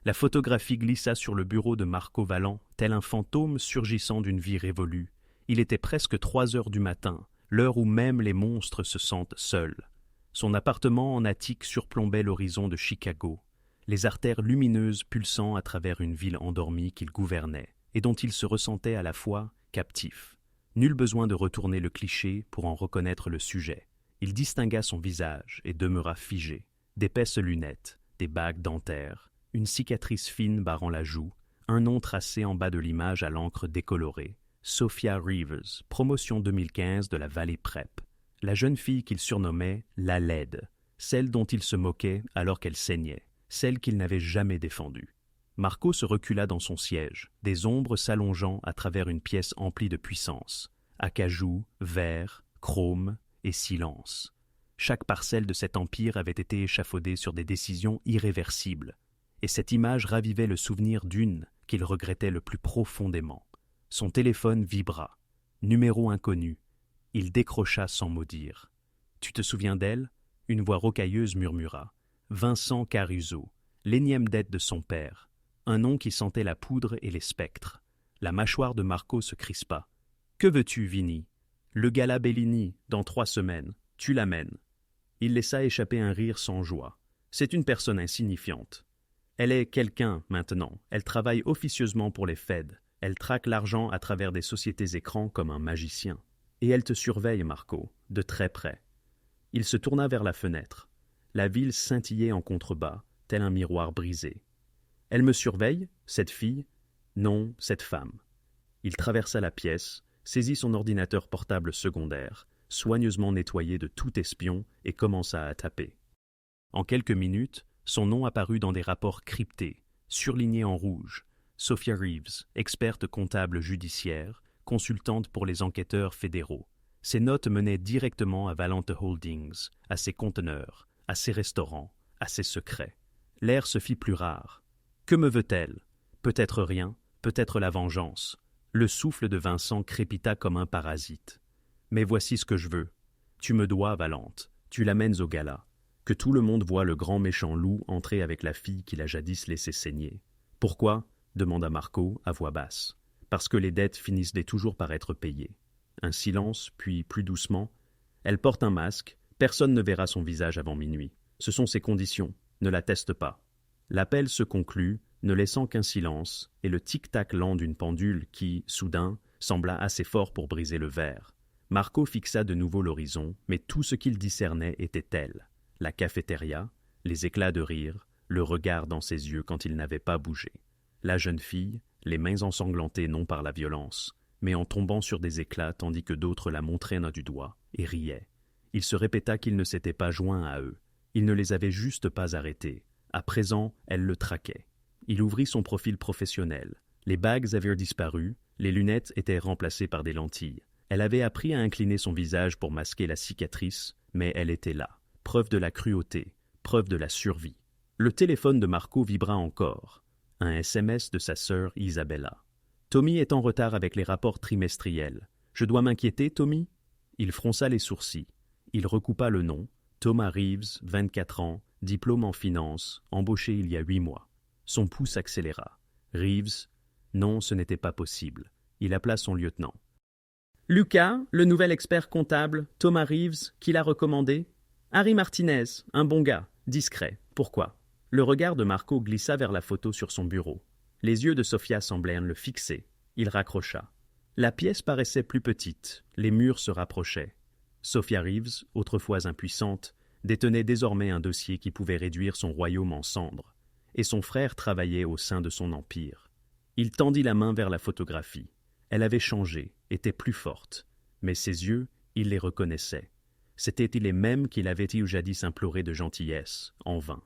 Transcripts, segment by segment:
La photographie glissa sur le bureau de Marco Valent, tel un fantôme surgissant d'une vie révolue. Il était presque 3 heures du matin, l'heure où même les monstres se sentent seuls. Son appartement en attique surplombait l'horizon de Chicago, les artères lumineuses pulsant à travers une ville endormie qu'il gouvernait, et dont il se ressentait à la fois captif. Nul besoin de retourner le cliché pour en reconnaître le sujet. Il distingua son visage et demeura figé. D'épaisses lunettes, des bagues dentaires, une cicatrice fine barrant la joue, un nom tracé en bas de l'image à l'encre décolorée. Sophia Reeves, promotion 2015 de la Valley Prep. La jeune fille qu'il surnommait la laide, celle dont il se moquait alors qu'elle saignait, celle qu'il n'avait jamais défendue. Marco se recula dans son siège, des ombres s'allongeant à travers une pièce emplie de puissance. Acajou, verre, chrome et silence. Chaque parcelle de cet empire avait été échafaudée sur des décisions irréversibles, et cette image ravivait le souvenir d'une qu'il regrettait le plus profondément. Son téléphone vibra. Numéro inconnu. Il décrocha sans mot dire. « Tu te souviens d'elle » Une voix rocailleuse murmura. Vincent Caruso, l'énième dette de son père. Un nom qui sentait la poudre et les spectres. La mâchoire de Marco se crispa. « Que veux-tu, Vinny ?»« Le gala Bellini, dans 3 semaines. Tu l'amènes. » Il laissa échapper un rire sans joie. C'est une personne insignifiante. Elle est quelqu'un maintenant. Elle travaille officieusement pour les Fed. Elle traque l'argent à travers des sociétés écrans comme un magicien. Et elle te surveille, Marco, de très près. Il se tourna vers la fenêtre. La ville scintillait en contrebas, tel un miroir brisé. Elle me surveille, cette fille? Non, cette femme. Il traversa la pièce, saisit son ordinateur portable secondaire, soigneusement nettoyé de tout espion, et commença à taper. En quelques minutes, son nom apparut dans des rapports cryptés, surlignés en rouge. Sophia Reeves, experte comptable judiciaire, consultante pour les enquêteurs fédéraux. Ses notes menaient directement à Valente Holdings, à ses conteneurs, à ses restaurants, à ses secrets. L'air se fit plus rare. Que me veut-elle? Peut-être rien, peut-être la vengeance. Le souffle de Vincent crépita comme un parasite. Mais voici ce que je veux. Tu me dois, Valente. Tu l'amènes au gala. Que tout le monde voie le grand méchant loup entrer avec la fille qu'il a jadis laissé saigner. Pourquoi? Demanda Marco à voix basse. Parce que les dettes finissent toujours par être payées. Un silence, puis plus doucement. Elle porte un masque, personne ne verra son visage avant minuit. Ce sont ses conditions, ne la teste pas. L'appel se conclut, ne laissant qu'un silence, et le tic-tac lent d'une pendule qui, soudain, sembla assez fort pour briser le verre. Marco fixa de nouveau l'horizon, mais tout ce qu'il discernait était elle. La cafétéria, les éclats de rire, le regard dans ses yeux quand il n'avait pas bougé. La jeune fille, les mains ensanglantées non par la violence, mais en tombant sur des éclats tandis que d'autres la montraient du doigt, et riaient. Il se répéta qu'il ne s'était pas joint à eux. Il ne les avait juste pas arrêtés. À présent, elle le traquait. Il ouvrit son profil professionnel. Les bagues avaient disparu, les lunettes étaient remplacées par des lentilles. Elle avait appris à incliner son visage pour masquer la cicatrice, mais elle était là. Preuve de la cruauté, preuve de la survie. Le téléphone de Marco vibra encore. Un SMS de sa sœur Isabella. « Tommy est en retard avec les rapports trimestriels. Je dois m'inquiéter, Tommy ?» Il fronça les sourcils. Il recoupa le nom. Thomas Reeves, 24 ans, diplôme en finance, embauché il y a 8 mois. Son pouls s'accéléra. Reeves? Non, ce n'était pas possible. Il appela son lieutenant. « Lucas, le nouvel expert comptable, Thomas Reeves, qui l'a recommandé? Harry Martinez, un bon gars, discret. Pourquoi ?» Le regard de Marco glissa vers la photo sur son bureau. Les yeux de Sophia semblèrent le fixer. Il raccrocha. La pièce paraissait plus petite. Les murs se rapprochaient. Sophia Reeves, autrefois impuissante, détenait désormais un dossier qui pouvait réduire son royaume en cendres. Et son frère travaillait au sein de son empire. Il tendit la main vers la photographie. Elle avait changé, était plus forte. Mais ses yeux, il les reconnaissait. C'étaient les mêmes qu'il avait jadis imploré de gentillesse, en vain.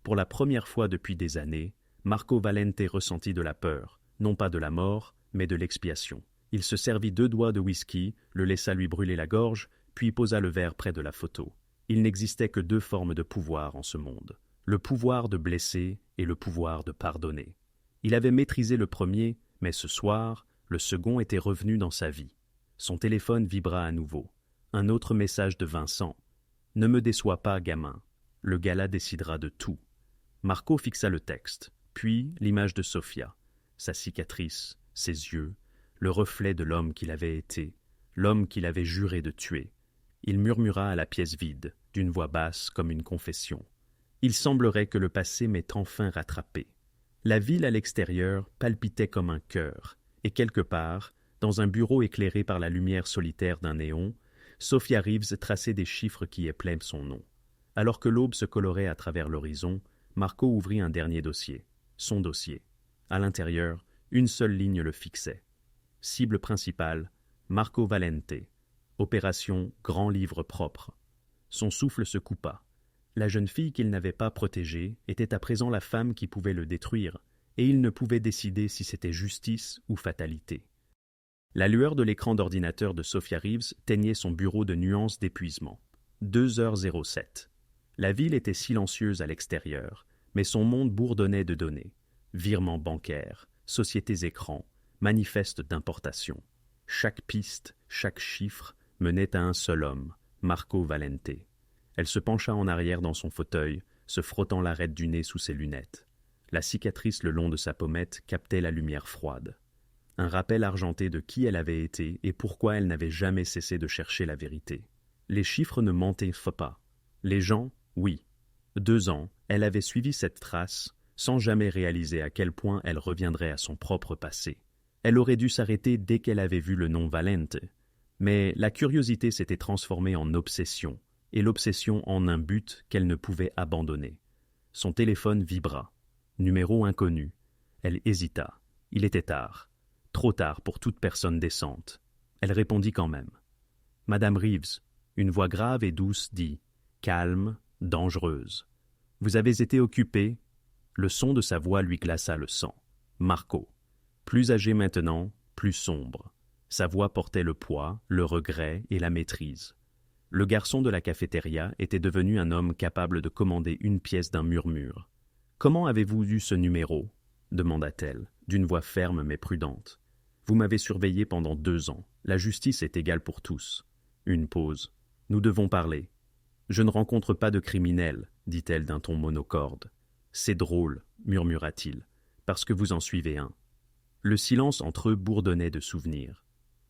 Pour la première fois depuis des années, Marco Valente ressentit de la peur, non pas de la mort, mais de l'expiation. Il se servit 2 doigts de whisky, le laissa lui brûler la gorge, puis posa le verre près de la photo. Il n'existait que 2 formes de pouvoir en ce monde, le pouvoir de blesser et le pouvoir de pardonner. Il avait maîtrisé le premier, mais ce soir, le second était revenu dans sa vie. Son téléphone vibra à nouveau. Un autre message de Vincent. « Ne me déçois pas, gamin. Le gala décidera de tout. » Marco fixa le texte. puis l'image de Sofia, sa cicatrice, ses yeux, le reflet de l'homme qu'il avait été, l'homme qu'il avait juré de tuer. Il murmura à la pièce vide, d'une voix basse comme une confession. Il semblerait que le passé m'ait enfin rattrapé. La ville à l'extérieur palpitait comme un cœur, et quelque part, dans un bureau éclairé par la lumière solitaire d'un néon, Sophia Reeves traçait des chiffres qui éplaient son nom. Alors que l'aube se colorait à travers l'horizon, Marco ouvrit un dernier dossier, son dossier. À l'intérieur, une seule ligne le fixait. Cible principale, Marco Valente. Opération Grand Livre Propre. Son souffle se coupa. La jeune fille qu'il n'avait pas protégée était à présent la femme qui pouvait le détruire, et il ne pouvait décider si c'était justice ou fatalité. La lueur de l'écran d'ordinateur de Sophia Reeves teignait son bureau de nuances d'épuisement. 2h07. La ville était silencieuse à l'extérieur, mais son monde bourdonnait de données. Virements bancaires, sociétés écrans, manifestes d'importation. Chaque piste, chaque chiffre menait à un seul homme, Marco Valente. Elle se pencha en arrière dans son fauteuil, se frottant l'arête du nez sous ses lunettes. La cicatrice le long de sa pommette captait la lumière froide. Un rappel argenté de qui elle avait été et pourquoi elle n'avait jamais cessé de chercher la vérité. Les chiffres ne mentaient pas. Les gens, oui. 2 ans, elle avait suivi cette trace, sans jamais réaliser à quel point elle reviendrait à son propre passé. Elle aurait dû s'arrêter dès qu'elle avait vu le nom Valente. Mais la curiosité s'était transformée en obsession, et l'obsession en un but qu'elle ne pouvait abandonner. Son téléphone vibra. Numéro inconnu. Elle hésita. Il était tard. Trop tard pour toute personne décente. Elle répondit quand même. « Madame Reeves », une voix grave et douce dit, calme, dangereuse. « Vous avez été occupée ?» Le son de sa voix lui glaça le sang. Marco. Plus âgé maintenant, plus sombre. Sa voix portait le poids, le regret et la maîtrise. Le garçon de la cafétéria était devenu un homme capable de commander une pièce d'un murmure. « Comment avez-vous eu ce numéro ?» demanda-t-elle, d'une voix ferme mais prudente. « Vous m'avez surveillé pendant 2 ans. La justice est égale pour tous. » Une pause. « Nous devons parler. »« Je ne rencontre pas de criminels, » dit-elle d'un ton monocorde. « C'est drôle, » murmura-t-il, « parce que vous en suivez un. » Le silence entre eux bourdonnait de souvenirs.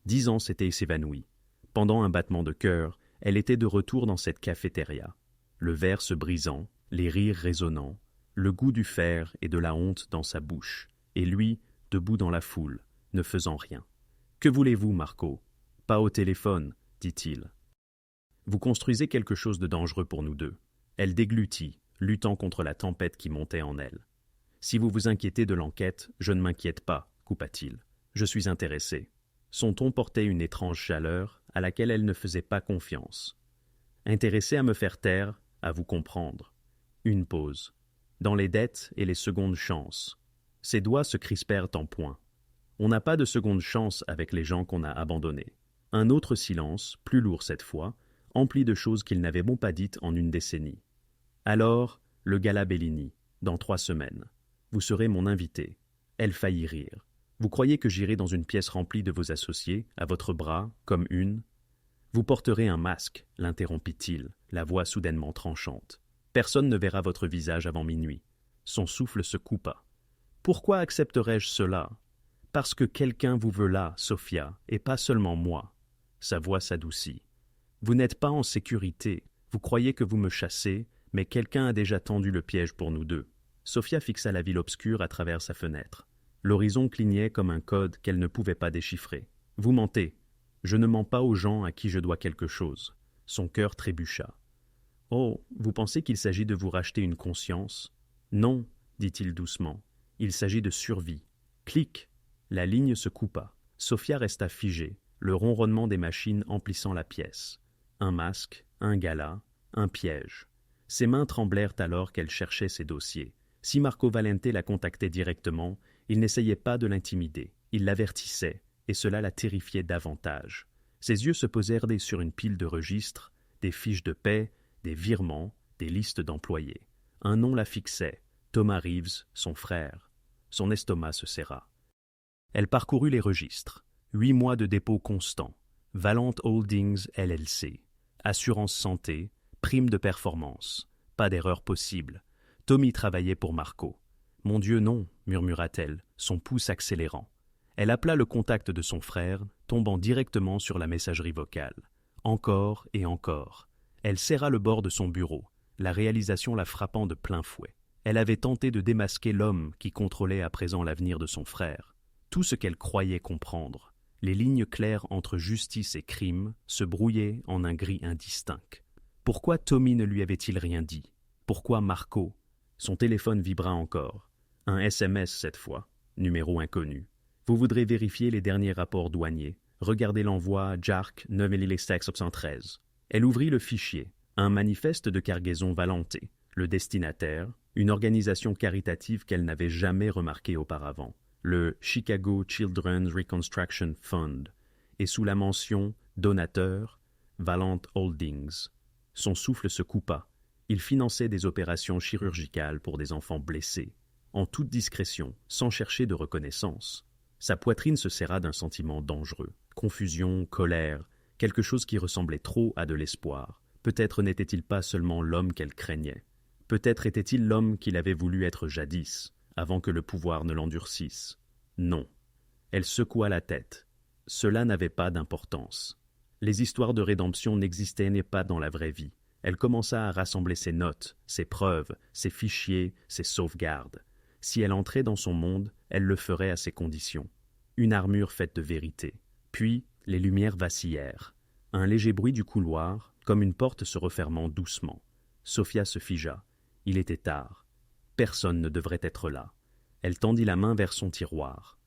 10 ans s'étaient évanouis. Pendant un battement de cœur, elle était de retour dans cette cafétéria. Le verre se brisant, les rires résonnant, le goût du fer et de la honte dans sa bouche, et lui, debout dans la foule, ne faisant rien. « Que voulez-vous, Marco ? » ?»« Pas au téléphone, » dit-il. « Vous construisez quelque chose de dangereux pour nous deux. » Elle déglutit, luttant contre la tempête qui montait en elle. « Si vous vous inquiétez de l'enquête, je ne m'inquiète pas, » coupa-t-il. « Je suis intéressé. » Son ton portait une étrange chaleur à laquelle elle ne faisait pas confiance. « Intéressé à me faire taire, à vous comprendre. » Une pause. Dans les dettes et les secondes chances. Ses doigts se crispèrent en poing. On n'a pas de seconde chance avec les gens qu'on a abandonnés. Un autre silence, plus lourd cette fois, empli de choses qu'ils n'avaient bon pas dites en une décennie. Alors, le gala Bellini, dans 3 semaines. Vous serez mon invité. Elle faillit rire. Vous croyez que j'irai dans une pièce remplie de vos associés, à votre bras, comme une? Vous porterez un masque, l'interrompit-il, la voix soudainement tranchante. Personne ne verra votre visage avant minuit. Son souffle se coupa. Pourquoi accepterais-je cela? Parce que quelqu'un vous veut là, Sophia, et pas seulement moi. Sa voix s'adoucit. Vous n'êtes pas en sécurité. Vous croyez que vous me chassez, mais quelqu'un a déjà tendu le piège pour nous deux. Sophia fixa la ville obscure à travers sa fenêtre. L'horizon clignait comme un code qu'elle ne pouvait pas déchiffrer. Vous mentez. Je ne mens pas aux gens à qui je dois quelque chose. Son cœur trébucha. Oh, vous pensez qu'il s'agit de vous racheter une conscience? Non, dit-il doucement. Il s'agit de survie. Clic. La ligne se coupa. Sophia resta figée, le ronronnement des machines emplissant la pièce. Un masque, un gala, un piège. Ses mains tremblèrent alors qu'elle cherchait ses dossiers. Si Marco Valente la contactait directement, il n'essayait pas de l'intimider. Il l'avertissait, et cela la terrifiait davantage. Ses yeux se posèrent sur une pile de registres, des fiches de paie, des virements, des listes d'employés. Un nom la fixait, Thomas Reeves, son frère. Son estomac se serra. Elle parcourut les registres. 8 mois de dépôt constant. Valent Holdings LLC. Assurance santé, prime de performance. Pas d'erreur possible. Tommy travaillait pour Marco. Mon Dieu, non, murmura-t-elle, son pouce accélérant. Elle appela le contact de son frère, tombant directement sur la messagerie vocale. Encore et encore. Elle serra le bord de son bureau, la réalisation la frappant de plein fouet. Elle avait tenté de démasquer l'homme qui contrôlait à présent l'avenir de son frère. Tout ce qu'elle croyait comprendre. Les lignes claires entre justice et crime se brouillaient en un gris indistinct. Pourquoi Tommy ne lui avait-il rien dit? Pourquoi Marco? Son téléphone vibra encore. Un SMS cette fois, numéro inconnu. Vous voudrez vérifier les derniers rapports douaniers. Regardez l'envoi JARC 9 Elle ouvrit le fichier. Un manifeste de cargaison Valenté. Le destinataire, une organisation caritative qu'elle n'avait jamais remarquée auparavant, le Chicago Children's Reconstruction Fund, et sous la mention « Donateur », Valant Holdings. Son souffle se coupa. Il finançait des opérations chirurgicales pour des enfants blessés, en toute discrétion, sans chercher de reconnaissance. Sa poitrine se serra d'un sentiment dangereux. Confusion, colère, quelque chose qui ressemblait trop à de l'espoir. Peut-être n'était-il pas seulement l'homme qu'elle craignait. Peut-être était-il l'homme qu'il avait voulu être jadis, avant que le pouvoir ne l'endurcisse. Non. Elle secoua la tête. Cela n'avait pas d'importance. Les histoires de rédemption n'existaient pas dans la vraie vie. Elle commença à rassembler ses notes, ses preuves, ses fichiers, ses sauvegardes. Si elle entrait dans son monde, elle le ferait à ses conditions. Une armure faite de vérité. Puis, les lumières vacillèrent. Un léger bruit du couloir, comme une porte se refermant doucement. Sophia se figea. Il était tard. Personne ne devrait être là. Elle tendit la main vers son tiroir.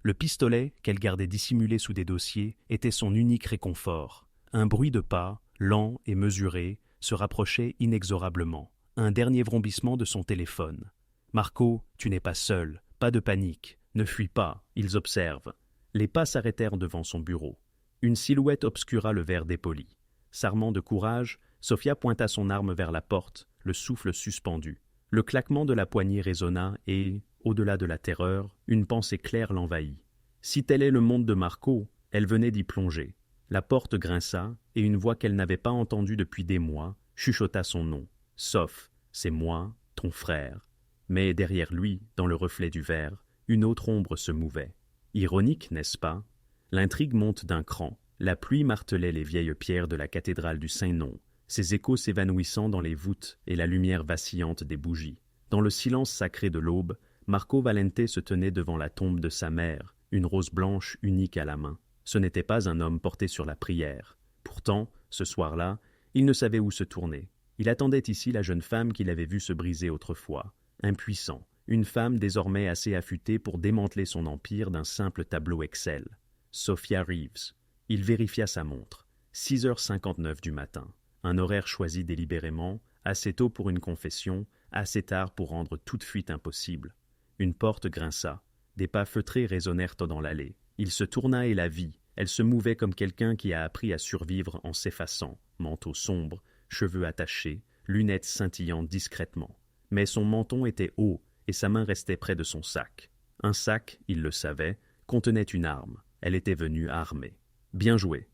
Le pistolet, qu'elle gardait dissimulé sous des dossiers, était son unique réconfort. Un bruit de pas, lent et mesuré, se rapprochait inexorablement. Un dernier vrombissement de son téléphone. « Marco, tu n'es pas seul. Pas de panique. Ne fuis pas. Ils observent. » Les pas s'arrêtèrent devant son bureau. Une silhouette obscura le verre dépoli. S'armant de courage, Sophia pointa son arme vers la porte, le souffle suspendu. Le claquement de la poignée résonna et, au-delà de la terreur, une pensée claire l'envahit. Si tel est le monde de Marco, elle venait d'y plonger. La porte grinça et une voix qu'elle n'avait pas entendue depuis des mois chuchota son nom. « Soph, c'est moi, ton frère. » Mais derrière lui, dans le reflet du verre, une autre ombre se mouvait. Ironique, n'est-ce pas? L'intrigue monte d'un cran. La pluie martelait les vieilles pierres de la cathédrale du Saint-Nom, ses échos s'évanouissant dans les voûtes et la lumière vacillante des bougies. Dans le silence sacré de l'aube, Marco Valente se tenait devant la tombe de sa mère, une rose blanche unique à la main. Ce n'était pas un homme porté sur la prière. Pourtant, ce soir-là, il ne savait où se tourner. Il attendait ici la jeune femme qu'il avait vue se briser autrefois. Impuissant, une femme désormais assez affûtée pour démanteler son empire d'un simple tableau Excel. Sophia Reeves. Il vérifia sa montre. 6h59 du matin. Un horaire choisi délibérément, assez tôt pour une confession, assez tard pour rendre toute fuite impossible. Une porte grinça. Des pas feutrés résonnèrent dans l'allée. Il se tourna et la vit. Elle se mouvait comme quelqu'un qui a appris à survivre en s'effaçant, manteau sombre, cheveux attachés, lunettes scintillant discrètement. Mais son menton était haut et sa main restait près de son sac. Un sac, il le savait, contenait une arme. Elle était venue armée. « Bien joué.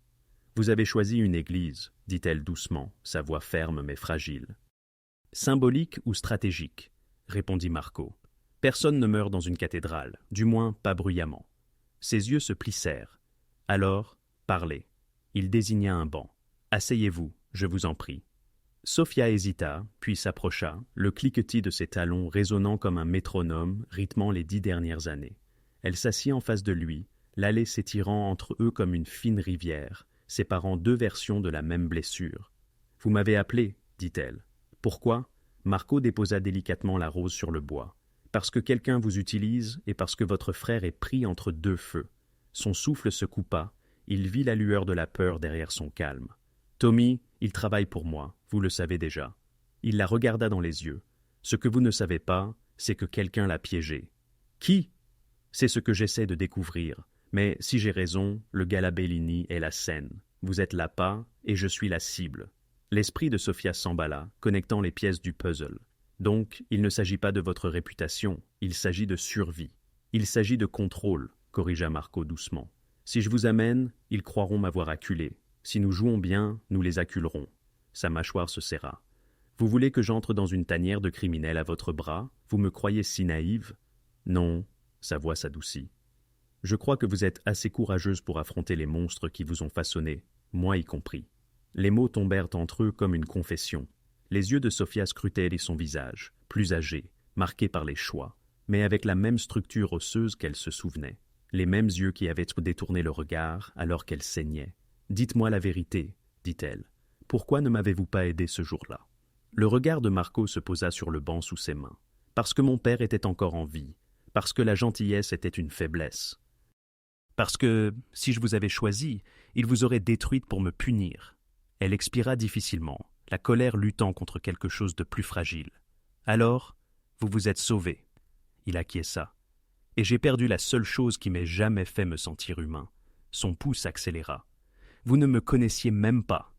Vous avez choisi une église, dit-elle doucement, sa voix ferme mais fragile. « Symbolique ou stratégique ?» répondit Marco. « Personne ne meurt dans une cathédrale, du moins pas bruyamment. » Ses yeux se plissèrent. « Alors, parlez. » Il désigna un banc. « Asseyez-vous, je vous en prie. » Sophia hésita, puis s'approcha, le cliquetis de ses talons résonnant comme un métronome rythmant les 10 dernières années. Elle s'assit en face de lui, l'allée s'étirant entre eux comme une fine rivière, séparant deux versions de la même blessure. « Vous m'avez appelé, dit-elle. « Pourquoi ?» Marco déposa délicatement la rose sur le bois. « Parce que quelqu'un vous utilise et parce que votre frère est pris entre deux feux. » Son souffle se coupa, il vit la lueur de la peur derrière son calme. « Tommy, il travaille pour moi, vous le savez déjà. » Il la regarda dans les yeux. « Ce que vous ne savez pas, c'est que quelqu'un l'a piégé. »« Qui ?» C'est ce que j'essaie de découvrir. Mais si j'ai raison, le gala Bellini est la scène. Vous êtes l'appât et je suis la cible. L'esprit de Sophia s'emballa, connectant les pièces du puzzle. Donc, il ne s'agit pas de votre réputation, il s'agit de survie. Il s'agit de contrôle, corrigea Marco doucement. Si je vous amène, ils croiront m'avoir acculé. Si nous jouons bien, nous les acculerons. Sa mâchoire se serra. Vous voulez que j'entre dans une tanière de criminels à votre bras? Vous me croyez si naïve? Non, sa voix s'adoucit. Je crois que vous êtes assez courageuse pour affronter les monstres qui vous ont façonné, moi y compris. Les mots tombèrent entre eux comme une confession. Les yeux de Sophia scrutaient son visage, plus âgé, marqué par les choix, mais avec la même structure osseuse qu'elle se souvenait. Les mêmes yeux qui avaient détourné le regard alors qu'elle saignait. « Dites-moi la vérité, dit-elle. Pourquoi ne m'avez-vous pas aidé ce jour-là » Le regard de Marco se posa sur le banc sous ses mains. Parce que mon père était encore en vie, parce que la gentillesse était une faiblesse. Parce que, si je vous avais choisi, il vous aurait détruite pour me punir. Elle expira difficilement, la colère luttant contre quelque chose de plus fragile. Alors, vous vous êtes sauvé. Il acquiesça. Et j'ai perdu la seule chose qui m'ait jamais fait me sentir humain. Son pouls s'accéléra. Vous ne me connaissiez même pas.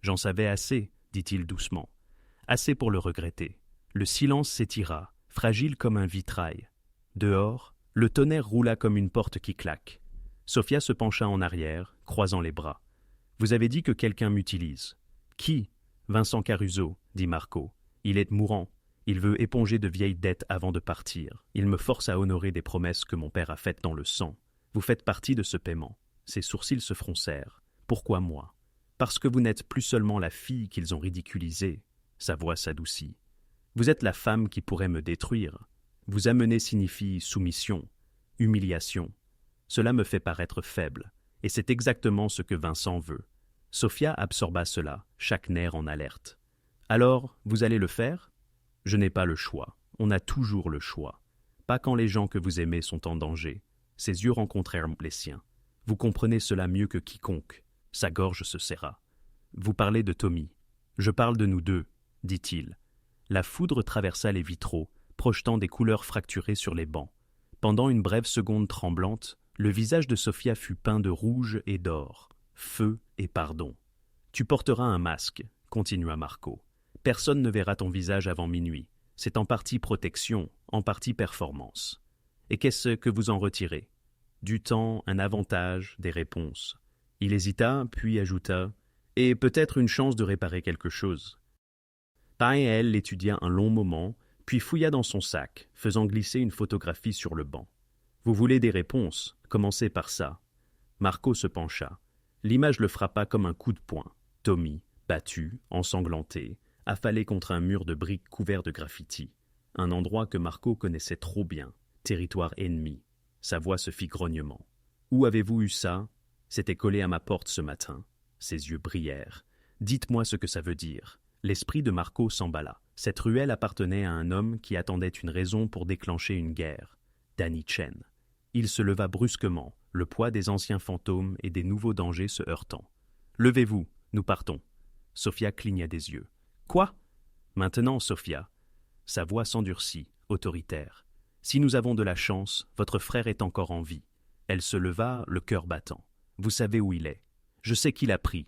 J'en savais assez, dit-il doucement. Assez pour le regretter. Le silence s'étira, fragile comme un vitrail. Dehors, le tonnerre roula comme une porte qui claque. Sophia se pencha en arrière, croisant les bras. « Vous avez dit que quelqu'un m'utilise. »« Qui ?»« Vincent Caruso, dit Marco. Il est mourant. Il veut éponger de vieilles dettes avant de partir. Il me force à honorer des promesses que mon père a faites dans le sang. Vous faites partie de ce paiement. » Ses sourcils se froncèrent. « Pourquoi moi ?»« Parce que vous n'êtes plus seulement la fille qu'ils ont ridiculisée. » Sa voix s'adoucit. « Vous êtes la femme qui pourrait me détruire. Vous amener signifie soumission, humiliation. Cela me fait paraître faible, et c'est exactement ce que Vincent veut. » Sophia absorba cela, chaque nerf en alerte. « Alors, vous allez le faire ?»« Je n'ai pas le choix. On a toujours le choix. Pas quand les gens que vous aimez sont en danger. » Ses yeux rencontrèrent les siens. « Vous comprenez cela mieux que quiconque. » Sa gorge se serra. « Vous parlez de Tommy. Je parle de nous deux, dit-il. La foudre traversa les vitraux, projetant des couleurs fracturées sur les bancs. Pendant une brève seconde tremblante, le visage de Sophia fut peint de rouge et d'or, feu et pardon. « Tu porteras un masque, » continua Marco. « Personne ne verra ton visage avant minuit. C'est en partie protection, en partie performance. Et qu'est-ce que vous en retirez? Du temps, un avantage, des réponses. » Il hésita, puis ajouta « Et peut-être une chance de réparer quelque chose. » Elle l'étudia un long moment, puis fouilla dans son sac, faisant glisser une photographie sur le banc. « Vous voulez des réponses? Commencez par ça. » Marco se pencha. L'image le frappa comme un coup de poing. Tommy, battu, ensanglanté, affalé contre un mur de briques couvert de graffitis. Un endroit que Marco connaissait trop bien, territoire ennemi. Sa voix se fit grognement. « Où avez-vous eu ça? C'était collé à ma porte ce matin. » Ses yeux brillèrent. « Dites-moi ce que ça veut dire. » L'esprit de Marco s'emballa. Cette ruelle appartenait à un homme qui attendait une raison pour déclencher une guerre. Danny Chen. Il se leva brusquement, le poids des anciens fantômes et des nouveaux dangers se heurtant. « Levez-vous, nous partons. » Sophia cligna des yeux. « Quoi? Maintenant, Sophia. » Sa voix s'endurcit, autoritaire. « Si nous avons de la chance, votre frère est encore en vie. » Elle se leva, le cœur battant. « Vous savez où il est. Je sais qui l'a pris. »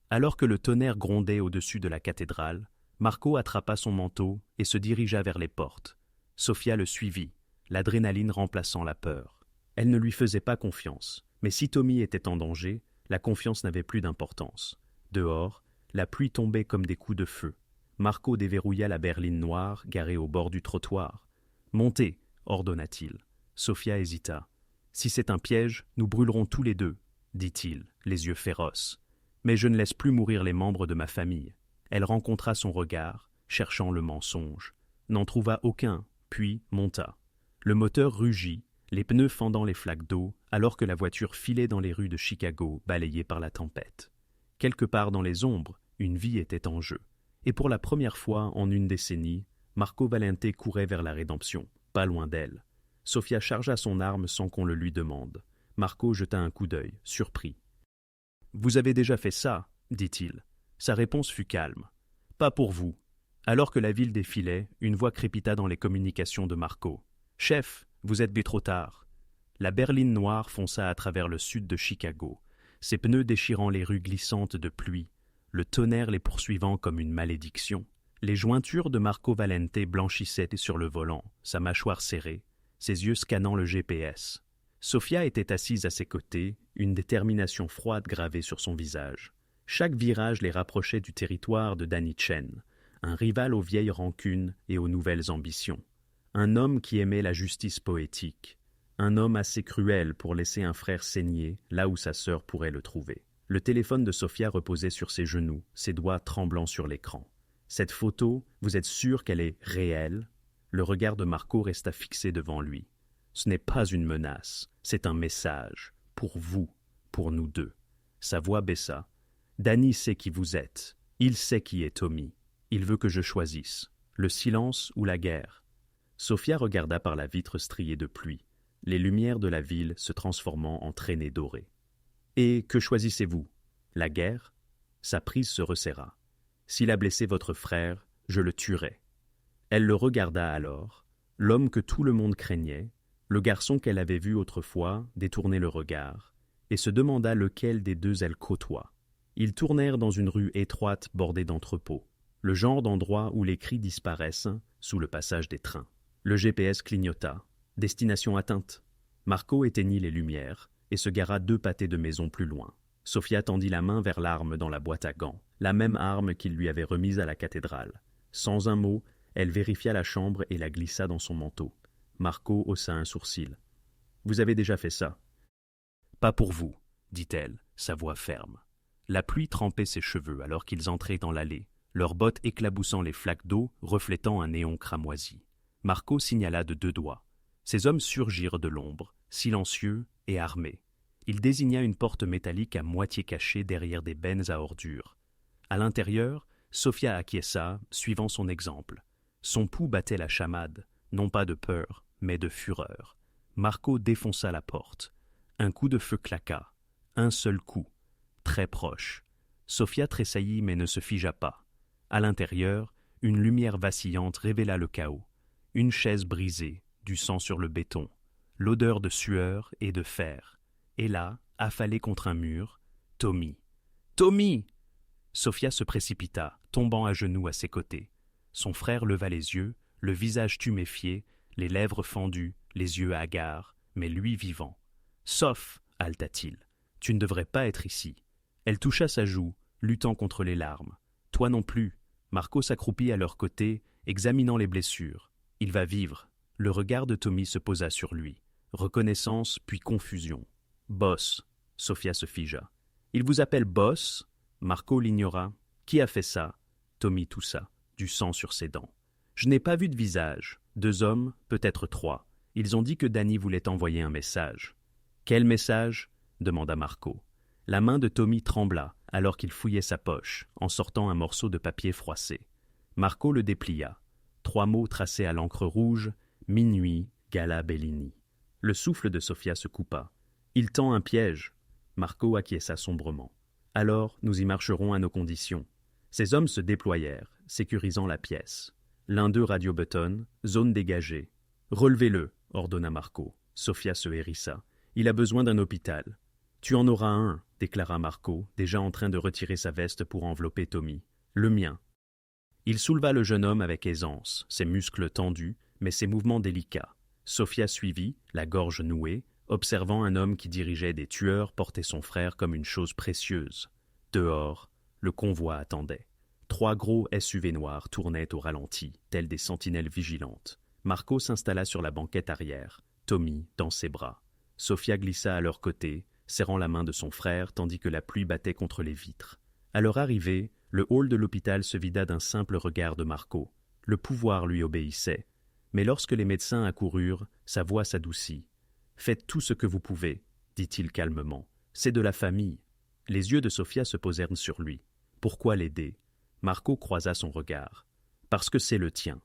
Alors que le tonnerre grondait au-dessus de la cathédrale, Marco attrapa son manteau et se dirigea vers les portes. Sophia le suivit, l'adrénaline remplaçant la peur. Elle ne lui faisait pas confiance, mais si Tommy était en danger, la confiance n'avait plus d'importance. Dehors, la pluie tombait comme des coups de feu. Marco déverrouilla la berline noire garée au bord du trottoir. « Montez !» ordonna-t-il. Sophia hésita. « Si c'est un piège, nous brûlerons tous les deux, » dit-il, les yeux féroces. « Mais je ne laisse plus mourir les membres de ma famille. » Elle rencontra son regard, cherchant le mensonge. N'en trouva aucun, puis monta. Le moteur rugit, les pneus fendant les flaques d'eau, alors que la voiture filait dans les rues de Chicago, balayée par la tempête. Quelque part dans les ombres, une vie était en jeu. Et pour la première fois en une décennie, Marco Valente courait vers la rédemption, pas loin d'elle. Sophia chargea son arme sans qu'on le lui demande. Marco jeta un coup d'œil, surpris. « Vous avez déjà fait ça, » dit-il. Sa réponse fut calme. « Pas pour vous. » Alors que la ville défilait, une voix crépita dans les communications de Marco. « Chef, vous êtes bien trop tard. » La berline noire fonça à travers le sud de Chicago, ses pneus déchirant les rues glissantes de pluie, le tonnerre les poursuivant comme une malédiction. Les jointures de Marco Valente blanchissaient sur le volant, sa mâchoire serrée, ses yeux scannant le GPS. Sophia était assise à ses côtés, une détermination froide gravée sur son visage. Chaque virage les rapprochait du territoire de Danny Chen, un rival aux vieilles rancunes et aux nouvelles ambitions, un homme qui aimait la justice poétique, un homme assez cruel pour laisser un frère saigner là où sa sœur pourrait le trouver. Le téléphone de Sofia reposait sur ses genoux, ses doigts tremblants sur l'écran. Cette photo, vous êtes sûr qu'elle est réelle? Le regard de Marco resta fixé devant lui. Ce n'est pas une menace, c'est un message. Pour vous, pour nous deux. Sa voix baissa. Danny sait qui vous êtes. Il sait qui est Tommy. Il veut que je choisisse. Le silence ou la guerre? Sofia regarda par la vitre striée de pluie, les lumières de la ville se transformant en traînées dorées. Et que choisissez-vous? La guerre? Sa prise se resserra. S'il a blessé votre frère, je le tuerai. Elle le regarda alors, l'homme que tout le monde craignait, le garçon qu'elle avait vu autrefois détourner le regard, et se demanda lequel des deux elle côtoie. Ils tournèrent dans une rue étroite bordée d'entrepôts, le genre d'endroit où les cris disparaissent sous le passage des trains. Le GPS clignota. Destination atteinte. Marco éteignit les lumières et se gara 2 pâtés de maison plus loin. Sofia tendit la main vers l'arme dans la boîte à gants, la même arme qu'il lui avait remise à la cathédrale. Sans un mot, elle vérifia la chambre et la glissa dans son manteau. Marco haussa un sourcil. « Vous avez déjà fait ça ?»« Pas pour vous, » dit-elle, sa voix ferme. La pluie trempait ses cheveux alors qu'ils entraient dans l'allée, leurs bottes éclaboussant les flaques d'eau, reflétant un néon cramoisi. Marco signala de 2 doigts. Ces hommes surgirent de l'ombre, silencieux et armés. Il désigna une porte métallique à moitié cachée derrière des bennes à ordures. À l'intérieur, Sofia acquiesça, suivant son exemple. Son pouls battait la chamade, non pas de peur, mais de fureur. Marco défonça la porte. Un coup de feu claqua. Un seul coup. Très proche. Sofia tressaillit mais ne se figea pas. À l'intérieur, une lumière vacillante révéla le chaos. Une chaise brisée, du sang sur le béton, l'odeur de sueur et de fer. Et là, affalé contre un mur, Tommy. « Tommy !» Sofia se précipita, tombant à genoux à ses côtés. Son frère leva les yeux, le visage tuméfié, les lèvres fendues, les yeux hagards, mais lui vivant. « Soph !» haleta-t-il. « Tu ne devrais pas être ici. » Elle toucha sa joue, luttant contre les larmes. « Toi non plus. » Marco s'accroupit à leur côté, examinant les blessures. « Il va vivre. » Le regard de Tommy se posa sur lui. Reconnaissance puis confusion. « Boss !» Sofia se figea. « Il vous appelle Boss ?» Marco l'ignora. « Qui a fait ça ?» Tommy toussa, du sang sur ses dents. « Je n'ai pas vu de visage. 2 hommes, peut-être 3. Ils ont dit que Danny voulait envoyer un message. »« Quel message ?» demanda Marco. La main de Tommy trembla alors qu'il fouillait sa poche, en sortant un morceau de papier froissé. Marco le déplia. 3 mots tracés à l'encre rouge, « Minuit, Gala Bellini ». Le souffle de Sofia se coupa. « Il tend un piège !» Marco acquiesça sombrement. « Alors, nous y marcherons à nos conditions. » Ces hommes se déployèrent, sécurisant la pièce. L'un d'eux radio-button, zone dégagée. « Relevez-le !» ordonna Marco. Sofia se hérissa. « Il a besoin d'un hôpital. »« Tu en auras un !» déclara Marco, déjà en train de retirer sa veste pour envelopper Tommy. « Le mien. » Il souleva le jeune homme avec aisance, ses muscles tendus, mais ses mouvements délicats. Sofia suivit, la gorge nouée, observant un homme qui dirigeait des tueurs porter son frère comme une chose précieuse. Dehors, le convoi attendait. 3 gros SUV noirs tournaient au ralenti, tels des sentinelles vigilantes. Marco s'installa sur la banquette arrière, Tommy dans ses bras. Sofia glissa à leur côté, serrant la main de son frère tandis que la pluie battait contre les vitres. À leur arrivée, le hall de l'hôpital se vida d'un simple regard de Marco. Le pouvoir lui obéissait. Mais lorsque les médecins accoururent, sa voix s'adoucit. « Faites tout ce que vous pouvez, » dit-il calmement. « C'est de la famille. » Les yeux de Sofia se posèrent sur lui. Pourquoi l'aider? Marco croisa son regard. « Parce que c'est le tien. »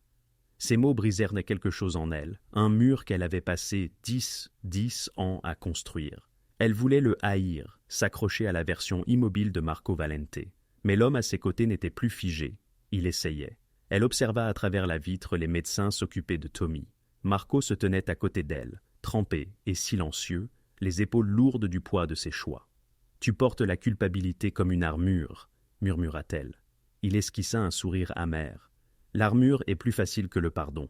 Ces mots brisèrent quelque chose en elle, un mur qu'elle avait passé 10 ans à construire. Elle voulait le haïr, s'accrocher à la version immobile de Marco Valente. Mais l'homme à ses côtés n'était plus figé. Il essayait. Elle observa à travers la vitre les médecins s'occuper de Tommy. Marco se tenait à côté d'elle, trempé et silencieux, les épaules lourdes du poids de ses choix. « Tu portes la culpabilité comme une armure, » murmura-t-elle. Il esquissa un sourire amer. « L'armure est plus facile que le pardon. »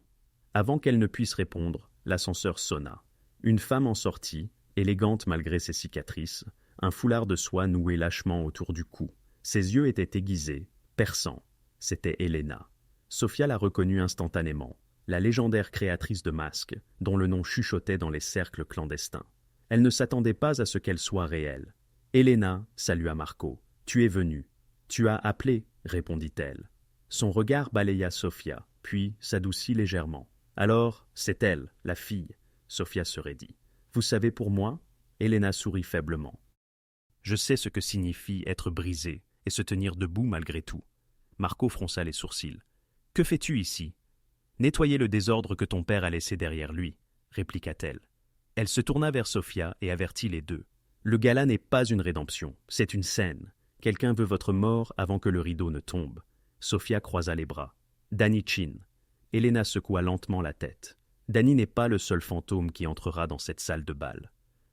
Avant qu'elle ne puisse répondre, l'ascenseur sonna. Une femme en sortit, élégante malgré ses cicatrices, un foulard de soie noué lâchement autour du cou. Ses yeux étaient aiguisés, perçants. C'était Helena. Sophia l'a reconnue instantanément, la légendaire créatrice de masques, dont le nom chuchotait dans les cercles clandestins. Elle ne s'attendait pas à ce qu'elle soit réelle. « Elena » salua Marco. « Tu es venue. »« Tu as appelé » répondit-elle. Son regard balaya Sophia, puis s'adoucit légèrement. « Alors, c'est elle, la fille » Sophia se raidit. « Vous savez pour moi » Elena sourit faiblement. « Je sais ce que signifie être brisé et se tenir debout malgré tout. » Marco fronça les sourcils. « Que fais-tu ici ?»« Nettoyer le désordre que ton père a laissé derrière lui, » répliqua-t-elle. Elle se tourna vers Sophia et avertit les deux. « Le gala n'est pas une rédemption, c'est une scène. Quelqu'un veut votre mort avant que le rideau ne tombe. » Sophia croisa les bras. « Danny Chin. » Elena secoua lentement la tête. Danny n'est pas le seul fantôme qui entrera dans cette salle de bal.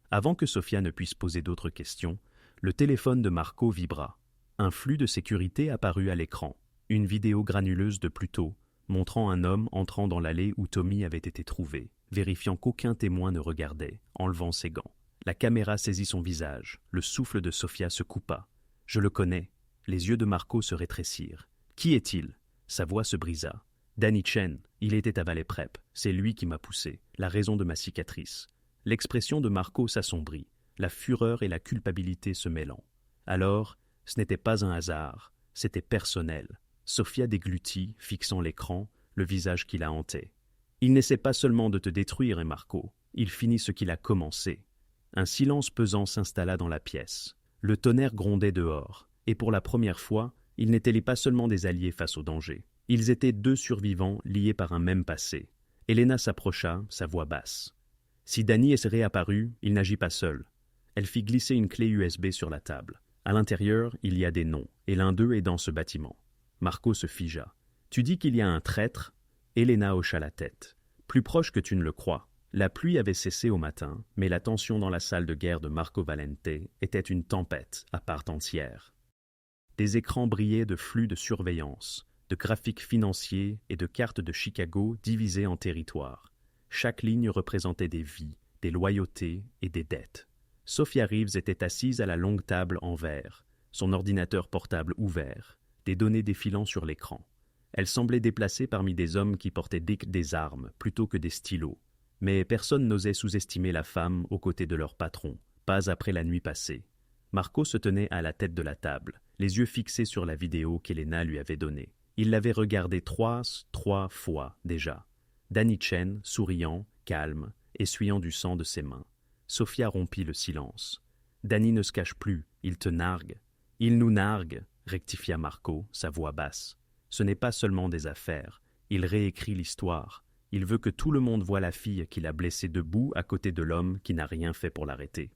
Avant que Sophia ne puisse poser d'autres questions, le téléphone de Marco vibra. Un flux de sécurité apparut à l'écran. Une vidéo granuleuse de plus tôt, montrant un homme entrant dans l'allée où Tommy avait été trouvé, vérifiant qu'aucun témoin ne regardait, enlevant ses gants. La caméra saisit son visage. Le souffle de Sophia se coupa. « Je le connais. » Les yeux de Marco se rétrécirent. « Qui est-il » Sa voix se brisa. « Danny Chen. Il était à Valley Prep. C'est lui qui m'a poussé. La raison de ma cicatrice. » L'expression de Marco s'assombrit, la fureur et la culpabilité se mêlant. Alors, ce n'était pas un hasard, c'était personnel. Sophia déglutit, fixant l'écran, le visage qui la hantait. Il n'essaie pas seulement de te détruire, Marco. Il finit ce qu'il a commencé. Un silence pesant s'installa dans la pièce. Le tonnerre grondait dehors, et pour la première fois, ils n'étaient pas seulement des alliés face au danger. Ils étaient deux survivants liés par un même passé. Elena s'approcha, sa voix basse. Si Danny est réapparu, il n'agit pas seul. Elle fit glisser une clé USB sur la table. À l'intérieur, il y a des noms, et l'un d'eux est dans ce bâtiment. Marco se figea. « Tu dis qu'il y a un traître ?» Elena hocha la tête. « Plus proche que tu ne le crois. » La pluie avait cessé au matin, mais la tension dans la salle de guerre de Marco Valente était une tempête à part entière. Des écrans brillaient de flux de surveillance, de graphiques financiers et de cartes de Chicago divisées en territoires. Chaque ligne représentait des vies, des loyautés et des dettes. Sophia Reeves était assise à la longue table en verre, son ordinateur portable ouvert, des données défilant sur l'écran. Elle semblait déplacée parmi des hommes qui portaient des armes plutôt que des stylos. Mais personne n'osait sous-estimer la femme aux côtés de leur patron, pas après la nuit passée. Marco se tenait à la tête de la table, les yeux fixés sur la vidéo qu'Elena lui avait donnée. Il l'avait regardée trois fois déjà. Danny Chen, souriant, calme, essuyant du sang de ses mains. Sophia rompit le silence. « Danny ne se cache plus, il te nargue. »« Il nous nargue, » rectifia Marco, sa voix basse. « Ce n'est pas seulement des affaires, il réécrit l'histoire. Il veut que tout le monde voie la fille qu'il a blessée debout à côté de l'homme qui n'a rien fait pour l'arrêter. »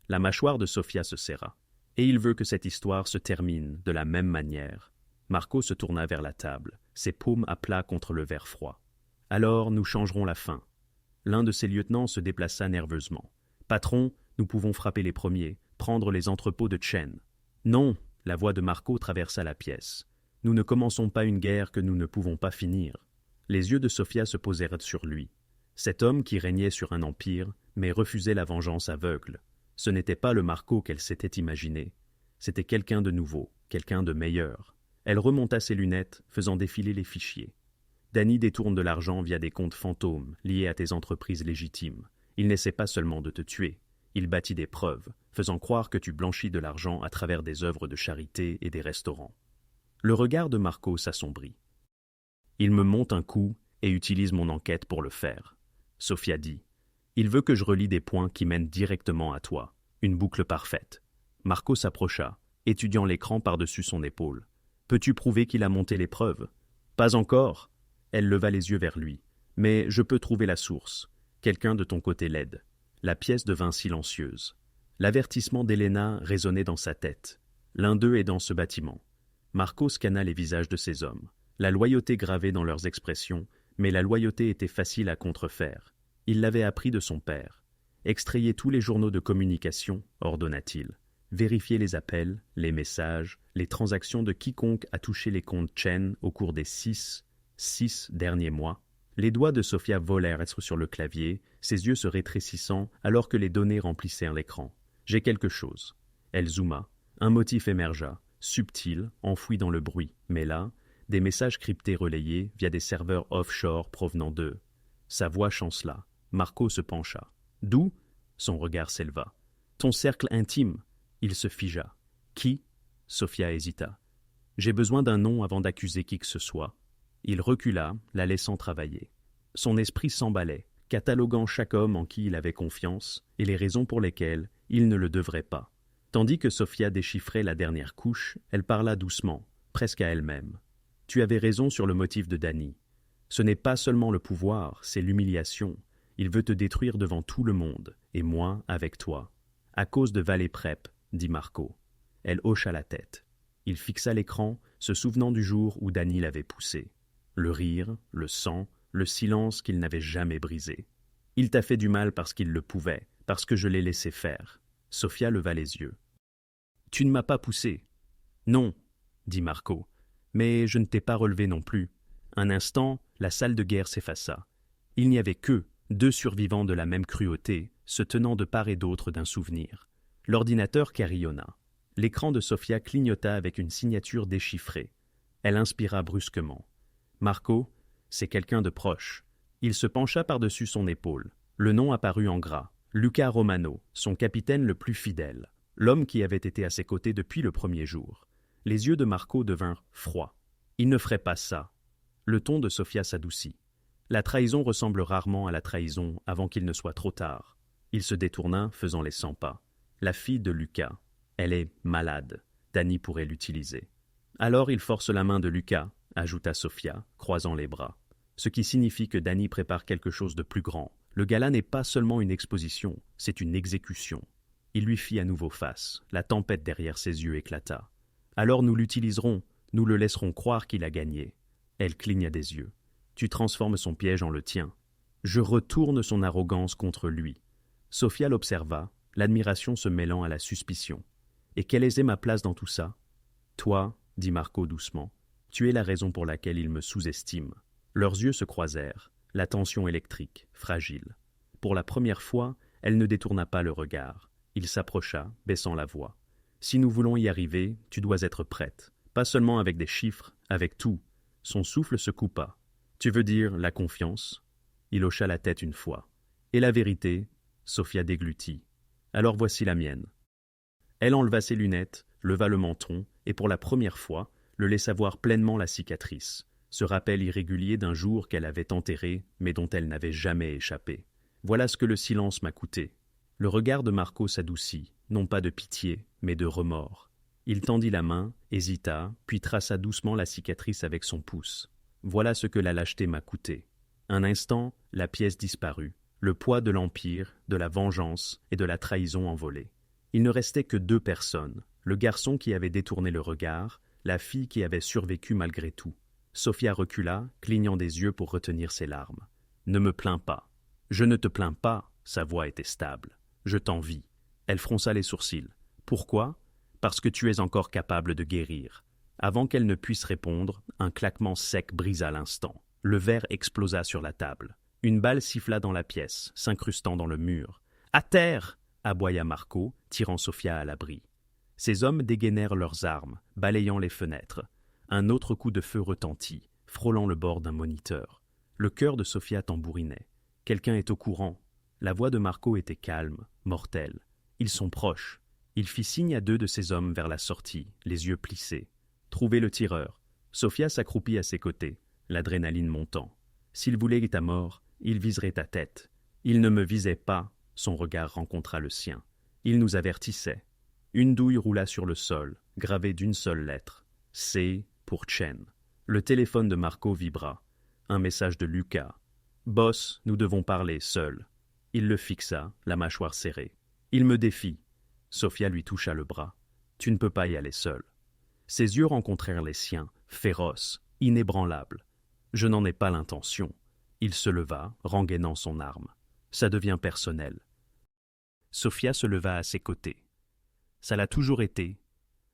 La mâchoire de Sophia se serra. « Et il veut que cette histoire se termine de la même manière. » Marco se tourna vers la table, ses paumes à plat contre le verre froid. « Alors, nous changerons la fin. » L'un de ses lieutenants se déplaça nerveusement. « Patron, nous pouvons frapper les premiers, prendre les entrepôts de Chen. »« Non !» La voix de Marco traversa la pièce. « Nous ne commençons pas une guerre que nous ne pouvons pas finir. » Les yeux de Sophia se posèrent sur lui. Cet homme qui régnait sur un empire, mais refusait la vengeance aveugle. Ce n'était pas le Marco qu'elle s'était imaginé. C'était quelqu'un de nouveau, quelqu'un de meilleur. Elle remonta ses lunettes, faisant défiler les fichiers. Danny détourne de l'argent via des comptes fantômes liés à tes entreprises légitimes. Il n'essaie pas seulement de te tuer. Il bâtit des preuves, faisant croire que tu blanchis de l'argent à travers des œuvres de charité et des restaurants. Le regard de Marco s'assombrit. Il me monte un coup et utilise mon enquête pour le faire. Sophia dit. Il veut que je relie des points qui mènent directement à toi. Une boucle parfaite. Marco s'approcha, étudiant l'écran par-dessus son épaule. Peux-tu prouver qu'il a monté les preuves? Pas encore. Elle leva les yeux vers lui. Mais je peux trouver la source. Quelqu'un de ton côté l'aide. La pièce devint silencieuse. L'avertissement d'Elena résonnait dans sa tête. L'un d'eux est dans ce bâtiment. Marco scanna les visages de ces hommes. La loyauté gravée dans leurs expressions, mais la loyauté était facile à contrefaire. Il l'avait appris de son père. Extrayez tous les journaux de communication, ordonna-t-il. Vérifiez les appels, les messages, les transactions de quiconque a touché les comptes Chen au cours des six derniers mois. Les doigts de Sophia volèrent sur le clavier, ses yeux se rétrécissant alors que les données remplissèrent l'écran. J'ai quelque chose. Elle zooma. Un motif émergea, subtil, enfoui dans le bruit. Mais là, Des messages cryptés relayés via des serveurs offshore provenant d'eux. Sa voix chancela. Marco se pencha. D'où? Son regard s'éleva. Ton cercle intime. Il se figea. Qui? Sophia hésita. J'ai besoin d'un nom avant d'accuser qui que ce soit. Il recula, la laissant travailler. Son esprit s'emballait, cataloguant chaque homme en qui il avait confiance et les raisons pour lesquelles il ne le devrait pas. Tandis que Sophia déchiffrait la dernière couche, elle parla doucement, presque à elle-même. Tu avais raison sur le motif de Danny. Ce n'est pas seulement le pouvoir, c'est l'humiliation. Il veut te détruire devant tout le monde, et moi avec toi. À cause de Valley Prep, dit Marco. Elle hocha la tête. Il fixa l'écran, se souvenant du jour où Danny l'avait poussé. Le rire, le sang, le silence qu'il n'avait jamais brisé. Il t'a fait du mal parce qu'il le pouvait, parce que je l'ai laissé faire. Sophia leva les yeux. Tu ne m'as pas poussé. Non, dit Marco, mais je ne t'ai pas relevé non plus. Un instant, la salle de guerre s'effaça. Il n'y avait que 2 survivants de la même cruauté, se tenant de part et d'autre d'un souvenir. L'ordinateur carillonna. L'écran de Sophia clignota avec une signature déchiffrée. Elle inspira brusquement. Marco, c'est quelqu'un de proche. Il se pencha par-dessus son épaule. Le nom apparut en gras. Luca Romano, son capitaine le plus fidèle. L'homme qui avait été à ses côtés depuis le premier jour. Les yeux de Marco devinrent froids. Il ne ferait pas ça. Le ton de Sophia s'adoucit. La trahison ressemble rarement à la trahison avant qu'il ne soit trop tard. Il se détourna, faisant les 100 pas. La fille de Lucas. Elle est malade. Danny pourrait l'utiliser. Alors il force la main de Lucas, ajouta Sophia, croisant les bras. Ce qui signifie que Danny prépare quelque chose de plus grand. Le gala n'est pas seulement une exposition, c'est une exécution. Il lui fit à nouveau face. La tempête derrière ses yeux éclata. Alors nous l'utiliserons, nous le laisserons croire qu'il a gagné. Elle cligna des yeux. Tu transformes son piège en le tien. Je retourne son arrogance contre lui. Sophia l'observa, l'admiration se mêlant à la suspicion. Et quelle est ma place dans tout ça? Toi, dit Marco doucement, tu es la raison pour laquelle il me sous-estime. Leurs yeux se croisèrent, la tension électrique, fragile. Pour la première fois, elle ne détourna pas le regard. Il s'approcha, baissant la voix. Si nous voulons y arriver, tu dois être prête. Pas seulement avec des chiffres, avec tout. Son souffle se coupa. Tu veux dire la confiance? Il hocha la tête une fois. Et la vérité? Sophia déglutit. Alors voici la mienne. Elle enleva ses lunettes, leva le menton, et pour la première fois, le laissa voir pleinement la cicatrice, ce rappel irrégulier d'un jour qu'elle avait enterré, mais dont elle n'avait jamais échappé. Voilà ce que le silence m'a coûté. Le regard de Marco s'adoucit, non pas de pitié, mais de remords. Il tendit la main, hésita, puis traça doucement la cicatrice avec son pouce. Voilà ce que la lâcheté m'a coûté. Un instant, la pièce disparut, le poids de l'empire, de la vengeance et de la trahison envolée. Il ne restait que 2 personnes, le garçon qui avait détourné le regard, la fille qui avait survécu malgré tout. Sophia recula, clignant des yeux pour retenir ses larmes. « Ne me plains pas. »« Je ne te plains pas. » Sa voix était stable. « Je t'envie. » Elle fronça les sourcils. « Pourquoi ? Parce que tu es encore capable de guérir. » Avant qu'elle ne puisse répondre, un claquement sec brisa l'instant. Le verre explosa sur la table. Une balle siffla dans la pièce, s'incrustant dans le mur. « À terre !» aboya Marco, tirant Sophia à l'abri. Ces hommes dégainèrent leurs armes, balayant les fenêtres. Un autre coup de feu retentit, frôlant le bord d'un moniteur. Le cœur de Sophia tambourinait. Quelqu'un est au courant. La voix de Marco était calme, mortelle. Ils sont proches. Il fit signe à 2 de ses hommes vers la sortie, les yeux plissés. Trouvez le tireur. Sophia s'accroupit à ses côtés, l'adrénaline montant. S'il voulait ta mort, il viserait ta tête. Il ne me visait pas. Son regard rencontra le sien. Il nous avertissait. Une douille roula sur le sol, gravée d'une seule lettre. C pour Chen. Le téléphone de Marco vibra. Un message de Lucas. « Boss, nous devons parler seuls. » Il le fixa, la mâchoire serrée. « Il me défie. » Sophia lui toucha le bras. « Tu ne peux pas y aller seul. » Ses yeux rencontrèrent les siens, féroces, inébranlables. « Je n'en ai pas l'intention. » Il se leva, rengainant son arme. « Ça devient personnel. » Sophia se leva à ses côtés. Ça l'a toujours été.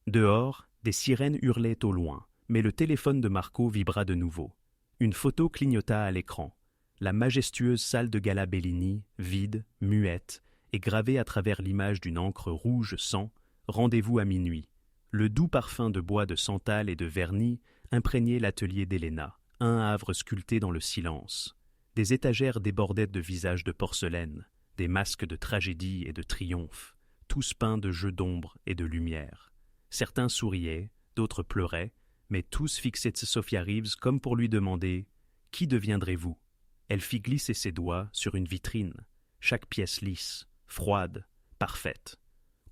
Dehors, des sirènes hurlaient au loin, mais le téléphone de Marco vibra de nouveau. Une photo clignota à l'écran. La majestueuse salle de gala Bellini, vide, muette, et gravée à travers l'image d'une encre rouge sang, rendez-vous à minuit. Le doux parfum de bois de santal et de vernis imprégnait l'atelier d'Héléna, un havre sculpté dans le silence. Des étagères débordaient de visages de porcelaine, des masques de tragédie et de triomphe, tous peints de jeux d'ombre et de lumière. Certains souriaient, d'autres pleuraient, mais tous fixaient Sophia Reeves comme pour lui demander « Qui deviendrez-vous » Elle fit glisser ses doigts sur une vitrine, chaque pièce lisse, froide, parfaite.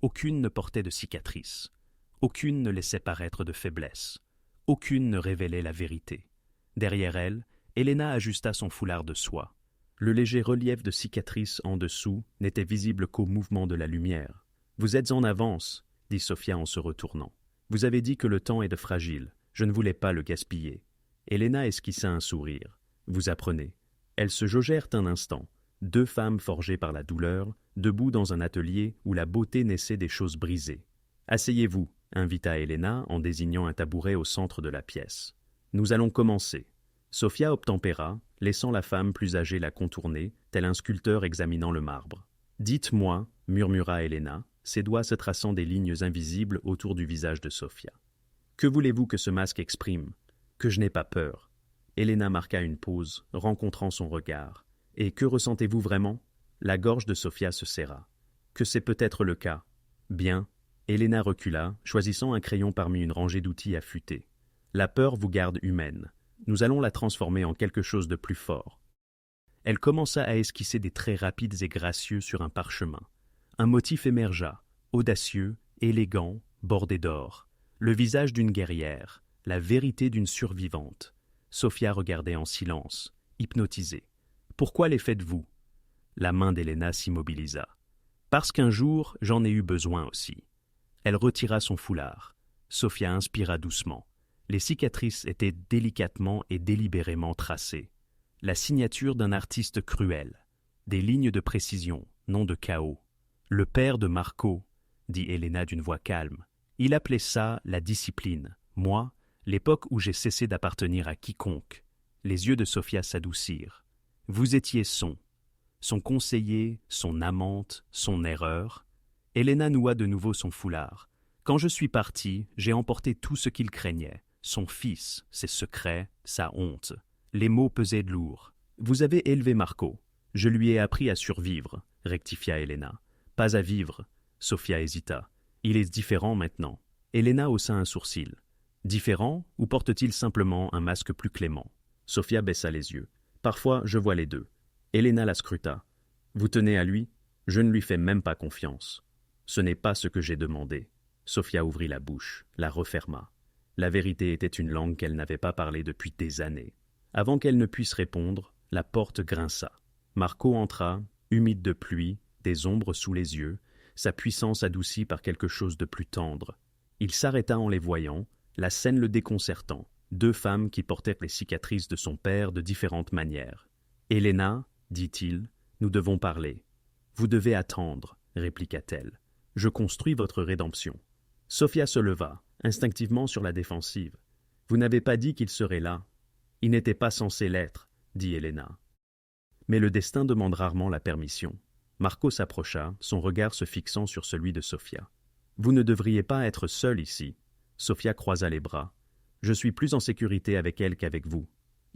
Aucune ne portait de cicatrices, aucune ne laissait paraître de faiblesse, aucune ne révélait la vérité. Derrière elle, Héléna ajusta son foulard de soie. Le léger relief de cicatrices en dessous n'était visible qu'au mouvement de la lumière. « Vous êtes en avance, » dit Sophia en se retournant. « Vous avez dit que le temps est de fragile. Je ne voulais pas le gaspiller. » Héléna esquissa un sourire. « Vous apprenez. » Elles se jaugèrent un instant, deux femmes forgées par la douleur, debout dans un atelier où la beauté naissait des choses brisées. « Asseyez-vous, » invita Héléna en désignant un tabouret au centre de la pièce. « Nous allons commencer. » Sophia obtempéra, laissant la femme plus âgée la contourner, tel un sculpteur examinant le marbre. « Dites-moi, » murmura Héléna, ses doigts se traçant des lignes invisibles autour du visage de Sophia. « Que voulez-vous que ce masque exprime ? Que je n'ai pas peur. » Héléna marqua une pause, rencontrant son regard. « Et que ressentez-vous vraiment ?» La gorge de Sophia se serra. « Que c'est peut-être le cas. »« Bien. » Héléna recula, choisissant un crayon parmi une rangée d'outils affûtés. « La peur vous garde humaine. Nous allons la transformer en quelque chose de plus fort. » Elle commença à esquisser des traits rapides et gracieux sur un parchemin. Un motif émergea, audacieux, élégant, bordé d'or. Le visage d'une guerrière, la vérité d'une survivante. Sophia regardait en silence, hypnotisée. « Pourquoi les faites-vous » La main d'Héléna s'immobilisa. « Parce qu'un jour, j'en ai eu besoin aussi. » Elle retira son foulard. Sophia inspira doucement. Les cicatrices étaient délicatement et délibérément tracées. La signature d'un artiste cruel. Des lignes de précision, non de chaos. « Le père de Marco », dit Héléna d'une voix calme. « Il appelait ça la discipline. Moi, l'époque où j'ai cessé d'appartenir à quiconque. » Les yeux de Sophia s'adoucirent. « Vous étiez son conseiller, son amante, son erreur. » Héléna noua de nouveau son foulard. « Quand je suis parti, j'ai emporté tout ce qu'il craignait. Son fils, ses secrets, sa honte. Les mots pesaient lourd. Vous avez élevé Marco. Je lui ai appris à survivre, » rectifia Héléna. « Pas à vivre. » Sophia hésita. « Il est différent maintenant. » Héléna haussa un sourcil. « Différent ou porte-t-il simplement un masque plus clément ?» Sophia baissa les yeux. « Parfois, je vois les deux. » Héléna la scruta. « Vous tenez à lui ? Je ne lui fais même pas confiance. » « Ce n'est pas ce que j'ai demandé. » Sophia ouvrit la bouche, la referma. La vérité était une langue qu'elle n'avait pas parlée depuis des années. Avant qu'elle ne puisse répondre, la porte grinça. Marco entra, humide de pluie, des ombres sous les yeux, sa puissance adoucie par quelque chose de plus tendre. Il s'arrêta en les voyant, la scène le déconcertant. Deux femmes qui portaient les cicatrices de son père de différentes manières. « Héléna, dit-il, nous devons parler. »« Vous devez attendre, » répliqua-t-elle. « Je construis votre rédemption. » Sophia se leva, instinctivement sur la défensive. « Vous n'avez pas dit qu'il serait là. »« Il n'était pas censé l'être, » dit Héléna. Mais le destin demande rarement la permission. Marco s'approcha, son regard se fixant sur celui de Sophia. « Vous ne devriez pas être seule ici. » Sophia croisa les bras. « Je suis plus en sécurité avec elle qu'avec vous. »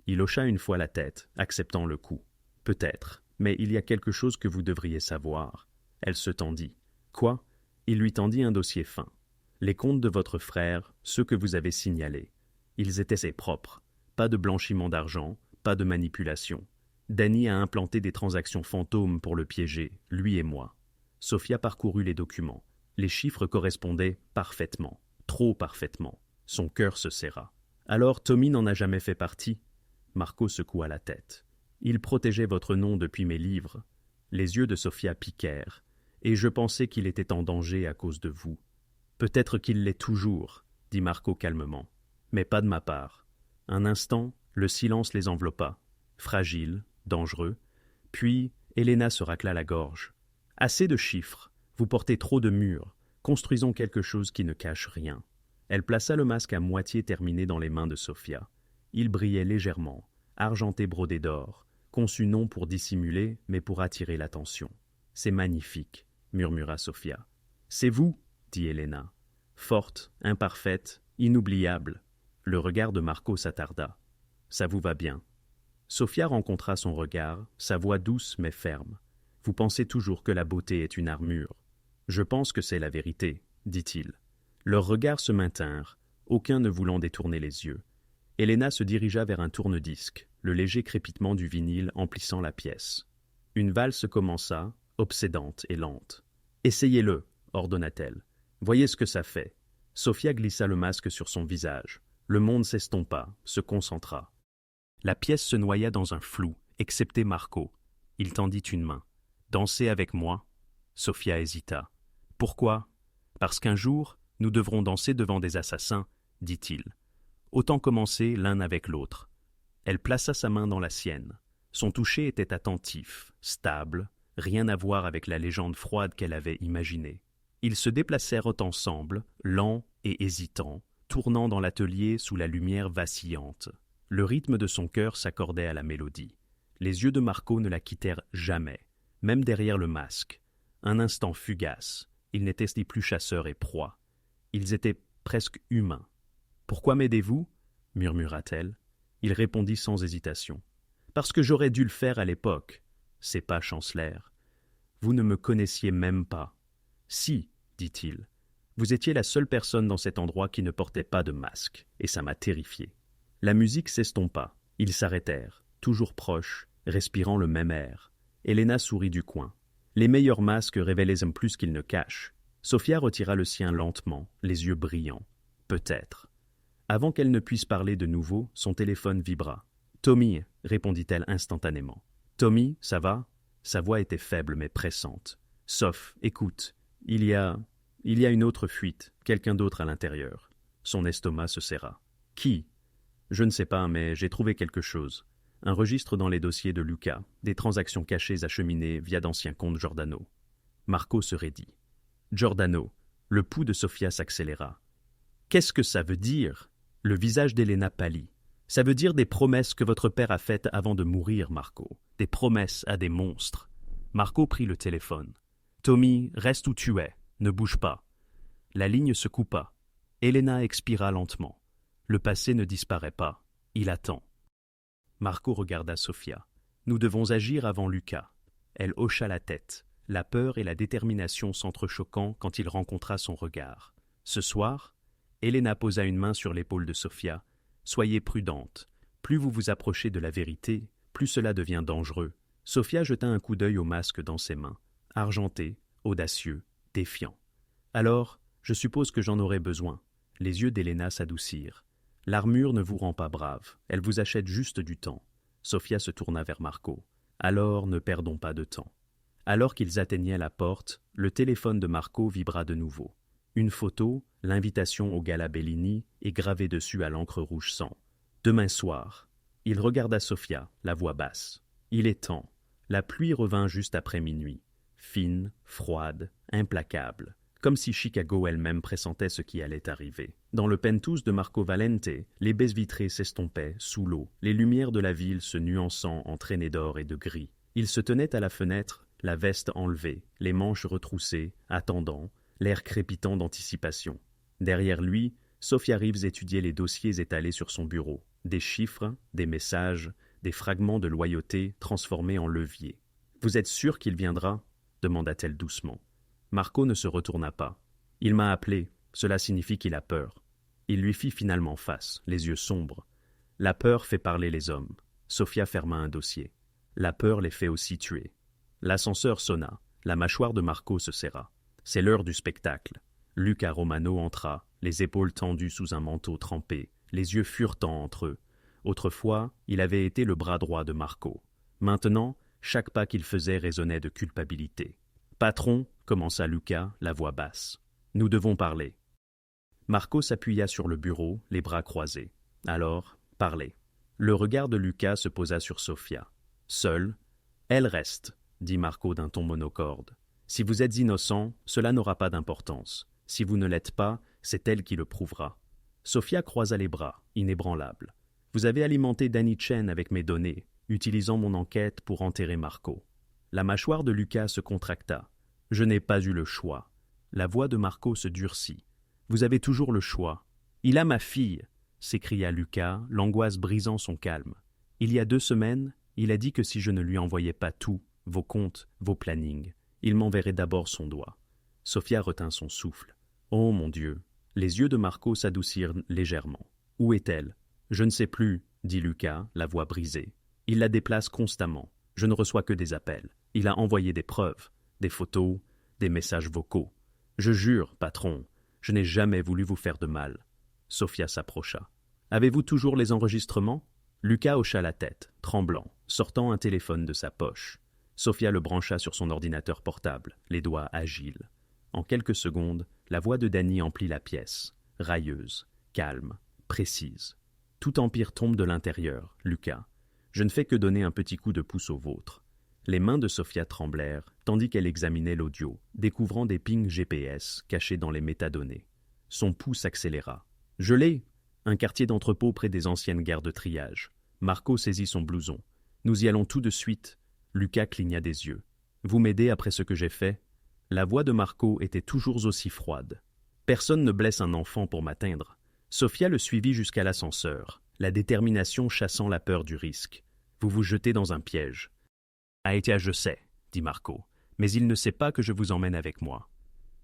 Il hocha une fois la tête, acceptant le coup. « Peut-être, mais il y a quelque chose que vous devriez savoir. » Elle se tendit. « Quoi ?» Il lui tendit un dossier fin. « Les comptes de votre frère, ceux que vous avez signalés. Ils étaient ses propres. Pas de blanchiment d'argent, pas de manipulation. Danny a implanté des transactions fantômes pour le piéger, lui et moi. » Sophia parcourut les documents. Les chiffres correspondaient parfaitement, trop parfaitement. Son cœur se serra. « Alors Tommy n'en a jamais fait partie ?» Marco secoua la tête. « Il protégeait votre nom depuis mes livres. » Les yeux de Sophia piquèrent. « Et je pensais qu'il était en danger à cause de vous. »« Peut-être qu'il l'est toujours, » dit Marco calmement. « Mais pas de ma part. » Un instant, le silence les enveloppa. Fragile, dangereux. Puis, Héléna se racla la gorge. « Assez de chiffres. Vous portez trop de murs. Construisons quelque chose qui ne cache rien. » Elle plaça le masque à moitié terminé dans les mains de Sophia. Il brillait légèrement, argenté brodé d'or, conçu non pour dissimuler, mais pour attirer l'attention. « C'est magnifique, » murmura Sophia. « C'est vous, » dit Héléna. « Forte, imparfaite, inoubliable. » Le regard de Marco s'attarda. Ça vous va bien. Sophia rencontra son regard, sa voix douce mais ferme. Vous pensez toujours que la beauté est une armure. Je pense que c'est la vérité, dit-il. Leurs regards se maintinrent, aucun ne voulant détourner les yeux. Elena se dirigea vers un tourne-disque, le léger crépitement du vinyle emplissant la pièce. Une valse commença, obsédante et lente. « Essayez-le » ordonna-t-elle. « Voyez ce que ça fait. » Sophia glissa le masque sur son visage. Le monde s'estompa, se concentra. La pièce se noya dans un flou, excepté Marco. Il tendit une main. « Dansez avec moi ?» Sophia hésita. « Pourquoi ? Parce qu'un jour, nous devrons danser devant des assassins, dit-il. Autant commencer l'un avec l'autre. » Elle plaça sa main dans la sienne. Son toucher était attentif, stable, rien à voir avec la légende froide qu'elle avait imaginée. Ils se déplacèrent ensemble, lents et hésitants, tournant dans l'atelier sous la lumière vacillante. Le rythme de son cœur s'accordait à la mélodie. Les yeux de Marco ne la quittèrent jamais, même derrière le masque. Un instant fugace, ils n'étaient plus chasseurs et proies. Ils étaient presque humains. « Pourquoi m'aidez-vous » murmura-t-elle. Il répondit sans hésitation. « Parce que j'aurais dû le faire à l'époque. » Ses pas chancelèrent. « Vous ne me connaissiez même pas. »« Si, dit-il. Vous étiez la seule personne dans cet endroit qui ne portait pas de masque, et ça m'a terrifié. » La musique s'estompa. Ils s'arrêtèrent, toujours proches, respirant le même air. Elena sourit du coin. Les meilleurs masques révélaient plus qu'ils ne cachent. Sophia retira le sien lentement, les yeux brillants. Peut-être. Avant qu'elle ne puisse parler de nouveau, son téléphone vibra. « Tommy » répondit-elle instantanément. « Tommy, ça va ?» Sa voix était faible mais pressante. « Soph, écoute, il y a une autre fuite, quelqu'un d'autre à l'intérieur. » Son estomac se serra. « Qui ?» « Je ne sais pas, mais j'ai trouvé quelque chose. Un registre dans les dossiers de Luca, des transactions cachées acheminées via d'anciens comptes Giordano. » Marco se raidit. « Giordano !» Le pouls de Sophia s'accéléra. « Qu'est-ce que ça veut dire ?» Le visage d'Elena pâlit. « Ça veut dire des promesses que votre père a faites avant de mourir, Marco. Des promesses à des monstres. » Marco prit le téléphone. « Tommy, reste où tu es. Ne bouge pas. » La ligne se coupa. Elena expira lentement. Le passé ne disparaît pas. Il attend. Marco regarda Sophia. « Nous devons agir avant Luca. » Elle hocha la tête, la peur et la détermination s'entrechoquant quand il rencontra son regard. « Ce soir ?» Elena posa une main sur l'épaule de Sophia. « Soyez prudente. Plus vous vous approchez de la vérité, plus cela devient dangereux. » Sophia jeta un coup d'œil au masque dans ses mains, argenté, audacieux, défiant. « Alors, je suppose que j'en aurai besoin. » Les yeux d'Elena s'adoucirent. L'armure ne vous rend pas brave, elle vous achète juste du temps. Sophia se tourna vers Marco. Alors ne perdons pas de temps. Alors qu'ils atteignaient la porte, le téléphone de Marco vibra de nouveau. Une photo, l'invitation au gala Bellini, est gravée dessus à l'encre rouge sang. Demain soir. Il regarda Sophia, la voix basse. Il est temps. La pluie revint juste après minuit. Fine, froide, implacable. Comme si Chicago elle-même pressentait ce qui allait arriver. Dans le penthouse de Marco Valente, les baies vitrées s'estompaient, sous l'eau, les lumières de la ville se nuançant en traînées d'or et de gris. Il se tenait à la fenêtre, la veste enlevée, les manches retroussées, attendant, l'air crépitant d'anticipation. Derrière lui, Sophia Reeves étudiait les dossiers étalés sur son bureau. Des chiffres, des messages, des fragments de loyauté transformés en levier. « Vous êtes sûr qu'il viendra ?» demanda-t-elle doucement. Marco ne se retourna pas. « Il m'a appelé, cela signifie qu'il a peur. » Il lui fit finalement face, les yeux sombres. La peur fait parler les hommes. Sophia ferma un dossier. La peur les fait aussi tuer. L'ascenseur sonna. La mâchoire de Marco se serra. C'est l'heure du spectacle. Luca Romano entra, les épaules tendues sous un manteau trempé, les yeux furetants entre eux. Autrefois, il avait été le bras droit de Marco. Maintenant, chaque pas qu'il faisait résonnait de culpabilité. « Patron !» commença Luca, la voix basse. « Nous devons parler. » Marco s'appuya sur le bureau, les bras croisés. « Alors, parlez. » Le regard de Luca se posa sur Sophia. « Seule ?»« Elle reste, » dit Marco d'un ton monocorde. « Si vous êtes innocent, cela n'aura pas d'importance. Si vous ne l'êtes pas, c'est elle qui le prouvera. » Sophia croisa les bras, inébranlable. « Vous avez alimenté Danny Chen avec mes données, utilisant mon enquête pour enterrer Marco. » La mâchoire de Luca se contracta. « Je n'ai pas eu le choix. » La voix de Marco se durcit. « Vous avez toujours le choix. Il a ma fille. s'écria Lucas, l'angoisse brisant son calme. Il y a 2 semaines, il a dit que si je ne lui envoyais pas tout, vos comptes, vos plannings, il m'enverrait d'abord son doigt. Sophia retint son souffle. Oh mon Dieu! Les yeux de Marco s'adoucirent légèrement. Où est-elle? Je ne sais plus, dit Lucas, la voix brisée. Il la déplace constamment. Je ne reçois que des appels. Il a envoyé des preuves, des photos, des messages vocaux. Je jure, patron, je n'ai jamais voulu vous faire de mal. Sophia s'approcha. Avez-vous toujours les enregistrements? Lucas hocha la tête, tremblant, sortant un téléphone de sa poche. Sophia le brancha sur son ordinateur portable, les doigts agiles. En quelques secondes, la voix de Danny emplit la pièce, railleuse, calme, précise. Tout empire tombe de l'intérieur, Lucas. Je ne fais que donner un petit coup de pouce au vôtre. Les mains de Sophia tremblèrent, tandis qu'elle examinait l'audio, découvrant des pings GPS cachés dans les métadonnées. Son pouls s'accéléra. « Je l'ai !» Un quartier d'entrepôt près des anciennes gares de triage. Marco saisit son blouson. « Nous y allons tout de suite. » Lucas cligna des yeux. « Vous m'aidez après ce que j'ai fait ?» La voix de Marco était toujours aussi froide. « Personne ne blesse un enfant pour m'atteindre. » Sophia le suivit jusqu'à l'ascenseur, la détermination chassant la peur du risque. « Vous vous jetez dans un piège. »« Aïtia, je sais, » dit Marco, « mais il ne sait pas que je vous emmène avec moi. »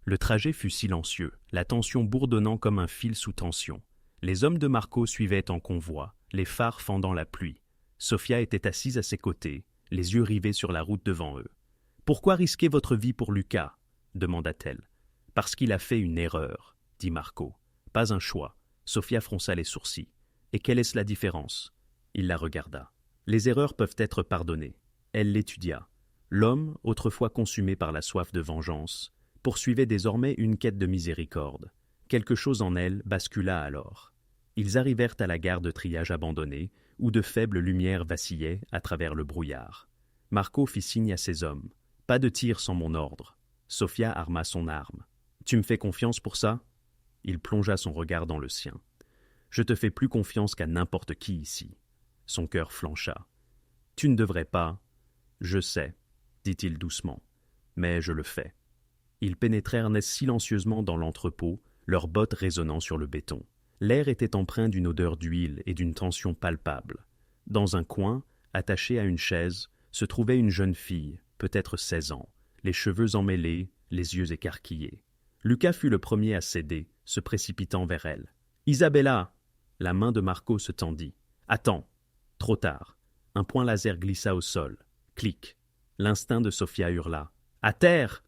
Le trajet fut silencieux, la tension bourdonnant comme un fil sous tension. Les hommes de Marco suivaient en convoi, les phares fendant la pluie. Sophia était assise à ses côtés, les yeux rivés sur la route devant eux. « Pourquoi risquer votre vie pour Lucas ?» demanda-t-elle. « Parce qu'il a fait une erreur, » dit Marco. « Pas un choix. » Sophia fronça les sourcils. « Et quelle est la différence ?» Il la regarda. « Les erreurs peuvent être pardonnées. » Elle l'étudia. L'homme, autrefois consumé par la soif de vengeance, poursuivait désormais une quête de miséricorde. Quelque chose en elle bascula alors. Ils arrivèrent à la gare de triage abandonnée, où de faibles lumières vacillaient à travers le brouillard. Marco fit signe à ses hommes. « Pas de tir sans mon ordre. » Sophia arma son arme. « Tu me fais confiance pour ça ?» Il plongea son regard dans le sien. « Je te fais plus confiance qu'à n'importe qui ici. » Son cœur flancha. « Tu ne devrais pas. »« Je sais, » dit-il doucement, « mais je le fais. » Ils pénétrèrent silencieusement dans l'entrepôt, leurs bottes résonnant sur le béton. L'air était empreint d'une odeur d'huile et d'une tension palpable. Dans un coin, attachée à une chaise, se trouvait une jeune fille, peut-être 16 ans, les cheveux emmêlés, les yeux écarquillés. Lucas fut le premier à céder, se précipitant vers elle. « Isabella !» La main de Marco se tendit. « Attends !» Trop tard. Un point laser glissa au sol. Clic. L'instinct de Sophia hurla. « À terre !»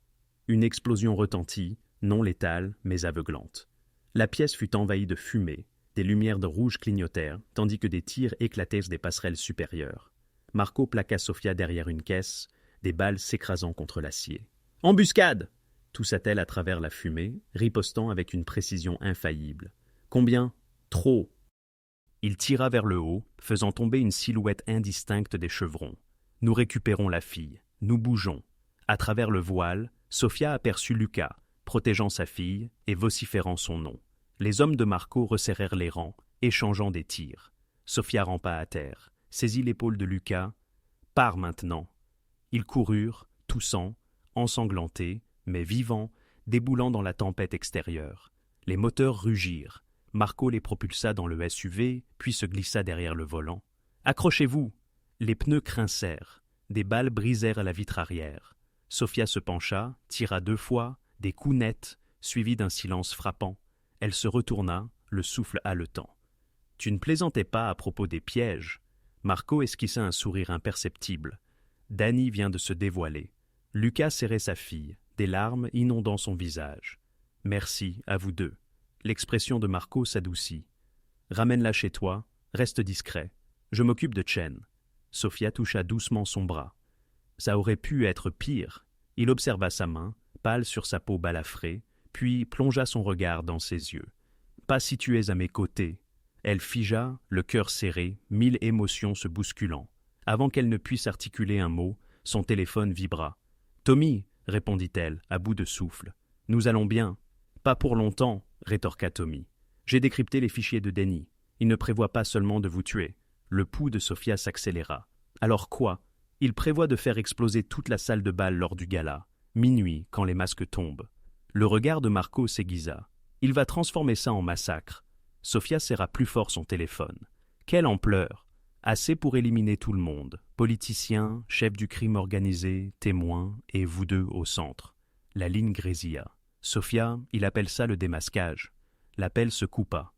Une explosion retentit, non létale, mais aveuglante. La pièce fut envahie de fumée, des lumières de rouge clignotèrent, tandis que des tirs éclataient des passerelles supérieures. Marco plaqua Sophia derrière une caisse, des balles s'écrasant contre l'acier. « Embuscade !» toussa-t-elle à travers la fumée, ripostant avec une précision infaillible. « Combien ? Trop !» Il tira vers le haut, faisant tomber une silhouette indistincte des chevrons. « Nous récupérons la fille. Nous bougeons. » À travers le voile, Sophia aperçut Lucas, protégeant sa fille et vociférant son nom. Les hommes de Marco resserrèrent les rangs, échangeant des tirs. Sophia rampa à terre, saisit l'épaule de Lucas. « Pars maintenant !» Ils coururent, toussant, ensanglantés, mais vivants, déboulant dans la tempête extérieure. Les moteurs rugirent. Marco les propulsa dans le SUV, puis se glissa derrière le volant. « Accrochez-vous !» Les pneus grincèrent. Des balles brisèrent la vitre arrière. Sophia se pencha, tira 2 fois, des coups nets, suivis d'un silence frappant. Elle se retourna, le souffle haletant. « Tu ne plaisantais pas à propos des pièges ?» Marco esquissa un sourire imperceptible. Danny vient de se dévoiler. Lucas serrait sa fille, des larmes inondant son visage. « Merci, à vous deux. » L'expression de Marco s'adoucit. « Ramène-la chez toi, reste discret. Je m'occupe de Chen. » Sophia toucha doucement son bras. Ça aurait pu être pire. Il observa sa main, pâle sur sa peau balafrée, puis plongea son regard dans ses yeux. « Pas si tu es à mes côtés. » Elle figea, le cœur serré, 1000 émotions se bousculant. Avant qu'elle ne puisse articuler un mot, son téléphone vibra. « Tommy !» répondit-elle, à bout de souffle. « Nous allons bien. »« Pas pour longtemps, » rétorqua Tommy. « J'ai décrypté les fichiers de Danny. Il ne prévoit pas seulement de vous tuer. » Le pouls de Sophia s'accéléra. « Alors quoi ? Il prévoit de faire exploser toute la salle de bal lors du gala. Minuit, quand les masques tombent. » Le regard de Marco s'aiguisa. « Il va transformer ça en massacre. » Sofia serra plus fort son téléphone. Quelle ampleur! Assez pour éliminer tout le monde. Politiciens, chefs du crime organisé, témoins, et vous deux au centre. La ligne grésilla. Sofia, il appelle ça le démasquage. L'appel se coupa.